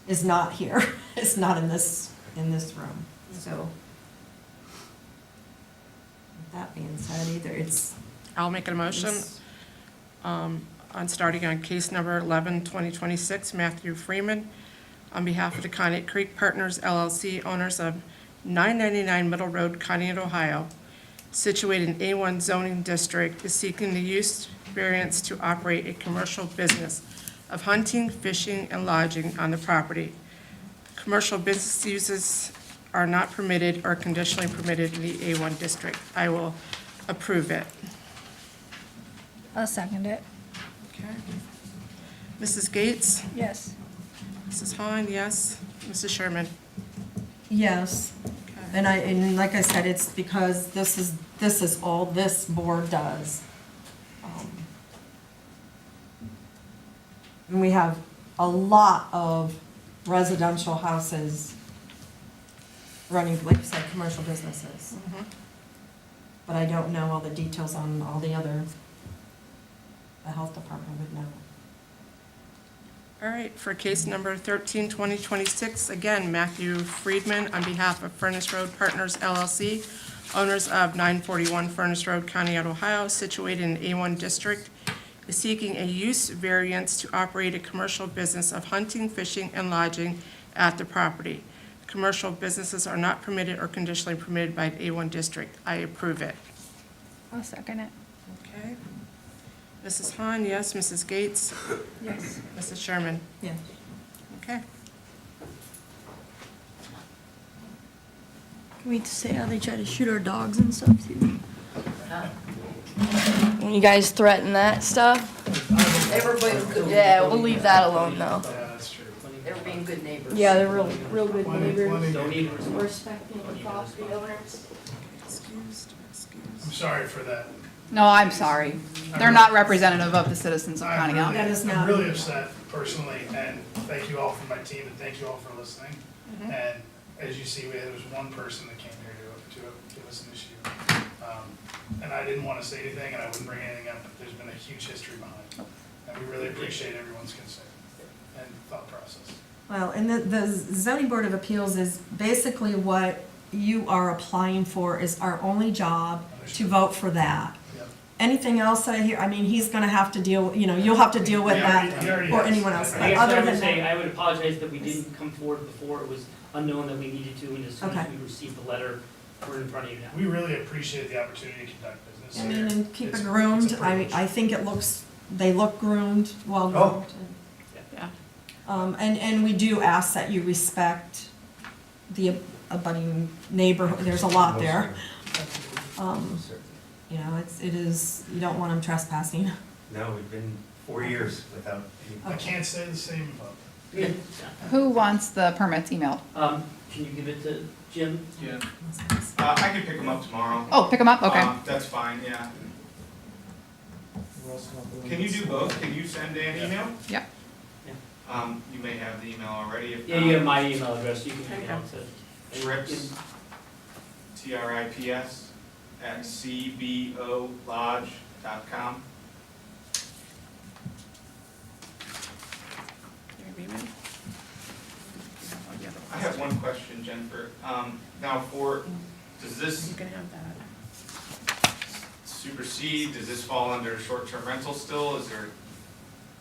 Speaker 2: is not here, it's not in this room, so. With that being said, either it's.
Speaker 1: I'll make a motion on starting on case number 11, 2026, Matthew Freeman, on behalf of the Conneaut Creek Partners LLC, owners of 999 Middle Road, Conneaut, Ohio, situated in A1 zoning district, is seeking the use variance to operate a commercial business of hunting, fishing, and lodging on the property. Commercial business uses are not permitted or conditionally permitted in the A1 district. I will approve it.
Speaker 9: I'll second it.
Speaker 1: Okay. Mrs. Gates?
Speaker 9: Yes.
Speaker 1: Mrs. Hahn, yes. Mrs. Sherman?
Speaker 2: Yes,
Speaker 1: Okay.
Speaker 2: and like I said, it's because this is all this board does. And we have a lot of residential houses running, like you said, commercial businesses.
Speaker 1: Mhm.
Speaker 2: But I don't know all the details on all the other, the health department would know.
Speaker 1: All right, for case number 13, 2026, again, Matthew Friedman, on behalf of Furnace Road Partners LLC, owners of 941 Furnace Road, Conneaut, Ohio, situated in A1 district, is seeking a use variance to operate a commercial business of hunting, fishing, and lodging at the property. Commercial businesses are not permitted or conditionally permitted by the A1 district. I approve it.
Speaker 9: I'll second it.
Speaker 1: Okay. Mrs. Hahn, yes. Mrs. Gates?
Speaker 9: Yes.
Speaker 1: Mrs. Sherman?
Speaker 2: Yes.
Speaker 1: Okay.
Speaker 15: Can we say how they try to shoot our dogs and stuff too? When you guys threaten that stuff?
Speaker 10: Everybody was good.
Speaker 15: Yeah, we'll leave that alone though.
Speaker 6: Yeah, that's true.
Speaker 10: They were being good neighbors.
Speaker 15: Yeah, they're real good
Speaker 6: Plenty-
Speaker 15: neighbors.
Speaker 6: plenty
Speaker 14: Don't
Speaker 6: good.
Speaker 14: even respond.
Speaker 15: Respecting the property owners.
Speaker 1: Excused.
Speaker 6: I'm sorry for that.
Speaker 3: No, I'm sorry. They're not representative of the citizens of
Speaker 6: I'm
Speaker 3: Conneaut.
Speaker 2: That is
Speaker 6: really,
Speaker 2: not-
Speaker 6: I'm really upset personally, and thank you all for my team, and thank you all for listening. And as you see, there was one person that came here to give us an issue. And I didn't want to say anything, and I wouldn't bring anything up, but there's been a huge history behind it. And we really appreciate everyone's concern and thought process.
Speaker 2: Well, and the zoning board of appeals is basically what you are applying for is our only job to
Speaker 6: Understood.
Speaker 2: vote for that.
Speaker 6: Yep.
Speaker 2: Anything else that I hear, I mean, he's gonna have to deal, you'll have to deal with
Speaker 6: He
Speaker 2: that,
Speaker 6: already
Speaker 2: or
Speaker 6: has.
Speaker 2: anyone else.
Speaker 14: I guess what
Speaker 2: Other
Speaker 14: I would
Speaker 2: than
Speaker 14: say,
Speaker 2: that,
Speaker 14: I would apologize that we didn't come forward before. It was unknown that we needed to, and as soon as
Speaker 2: Okay.
Speaker 14: we received the letter, we're in front of you now.
Speaker 6: We really appreciate the opportunity to conduct business
Speaker 2: I
Speaker 6: here.
Speaker 2: mean, and keep it
Speaker 6: It's a
Speaker 2: groomed,
Speaker 6: privilege.
Speaker 2: I think they look groomed, well groomed.
Speaker 3: Yeah.
Speaker 2: And we do ask that you respect the abutting neighborhood, there's a lot there. It is, you don't want them trespassing.
Speaker 16: No, we've been 4 years without any.
Speaker 6: I can't say the same about
Speaker 14: Yeah.
Speaker 3: Who wants the permits emailed?
Speaker 14: Can you give it to Jim?
Speaker 13: Yeah. I can pick them up tomorrow.
Speaker 3: Oh, pick them up? Okay.
Speaker 13: That's fine, yeah. Can you do both? Can you send an email?
Speaker 3: Yeah.
Speaker 13: You may have the email already. If
Speaker 14: Yeah,
Speaker 13: not,
Speaker 14: you have my email address, you can email it to.
Speaker 13: Trips, TRIPS, @cbolodge.com. I have one question, Jennifer. Now does this
Speaker 1: You can have that.
Speaker 13: supersede, does this fall under short-term rental still?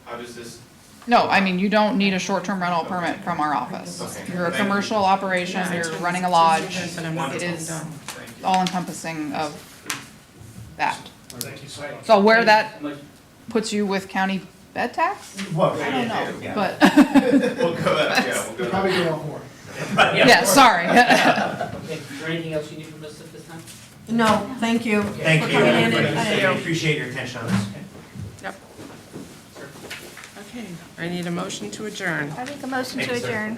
Speaker 13: How does this?
Speaker 3: No, I mean, you don't need a short-term rental permit from our office.
Speaker 13: Okay.
Speaker 3: You're a
Speaker 13: Thank you.
Speaker 3: commercial operation, you're running a lodge.
Speaker 1: But I'm not
Speaker 3: It is
Speaker 1: done.
Speaker 13: Thank you.
Speaker 3: all encompassing of that.
Speaker 6: Thank you so much.
Speaker 3: So where that puts you with county bed tax?
Speaker 16: Well,
Speaker 3: I don't know,
Speaker 16: yeah.
Speaker 3: but,
Speaker 13: We'll go, yeah, we'll go.
Speaker 6: Probably go off more.
Speaker 3: yeah, sorry.
Speaker 14: Okay, is there anything else you need from us at this time?
Speaker 2: No, thank you.
Speaker 16: Thank
Speaker 2: for
Speaker 16: you,
Speaker 2: coming in
Speaker 16: everybody.
Speaker 2: and-
Speaker 16: I appreciate your attention on this.
Speaker 1: Yep. Okay, I need a motion to adjourn.
Speaker 9: I make a motion to adjourn.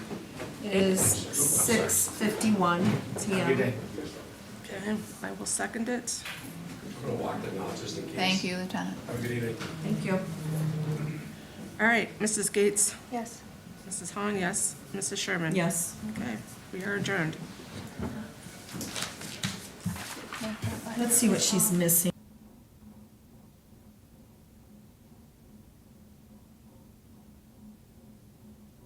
Speaker 2: It is 6:51 PM.
Speaker 1: Okay, I will second it.
Speaker 3: Thank you, Lieutenant.
Speaker 2: Thank you.
Speaker 1: All right, Mrs. Gates,
Speaker 9: Yes.
Speaker 1: Mrs. Hahn, yes. Mrs. Sherman?
Speaker 2: Yes.
Speaker 1: Okay, we are adjourned.
Speaker 2: Let's see what she's missing.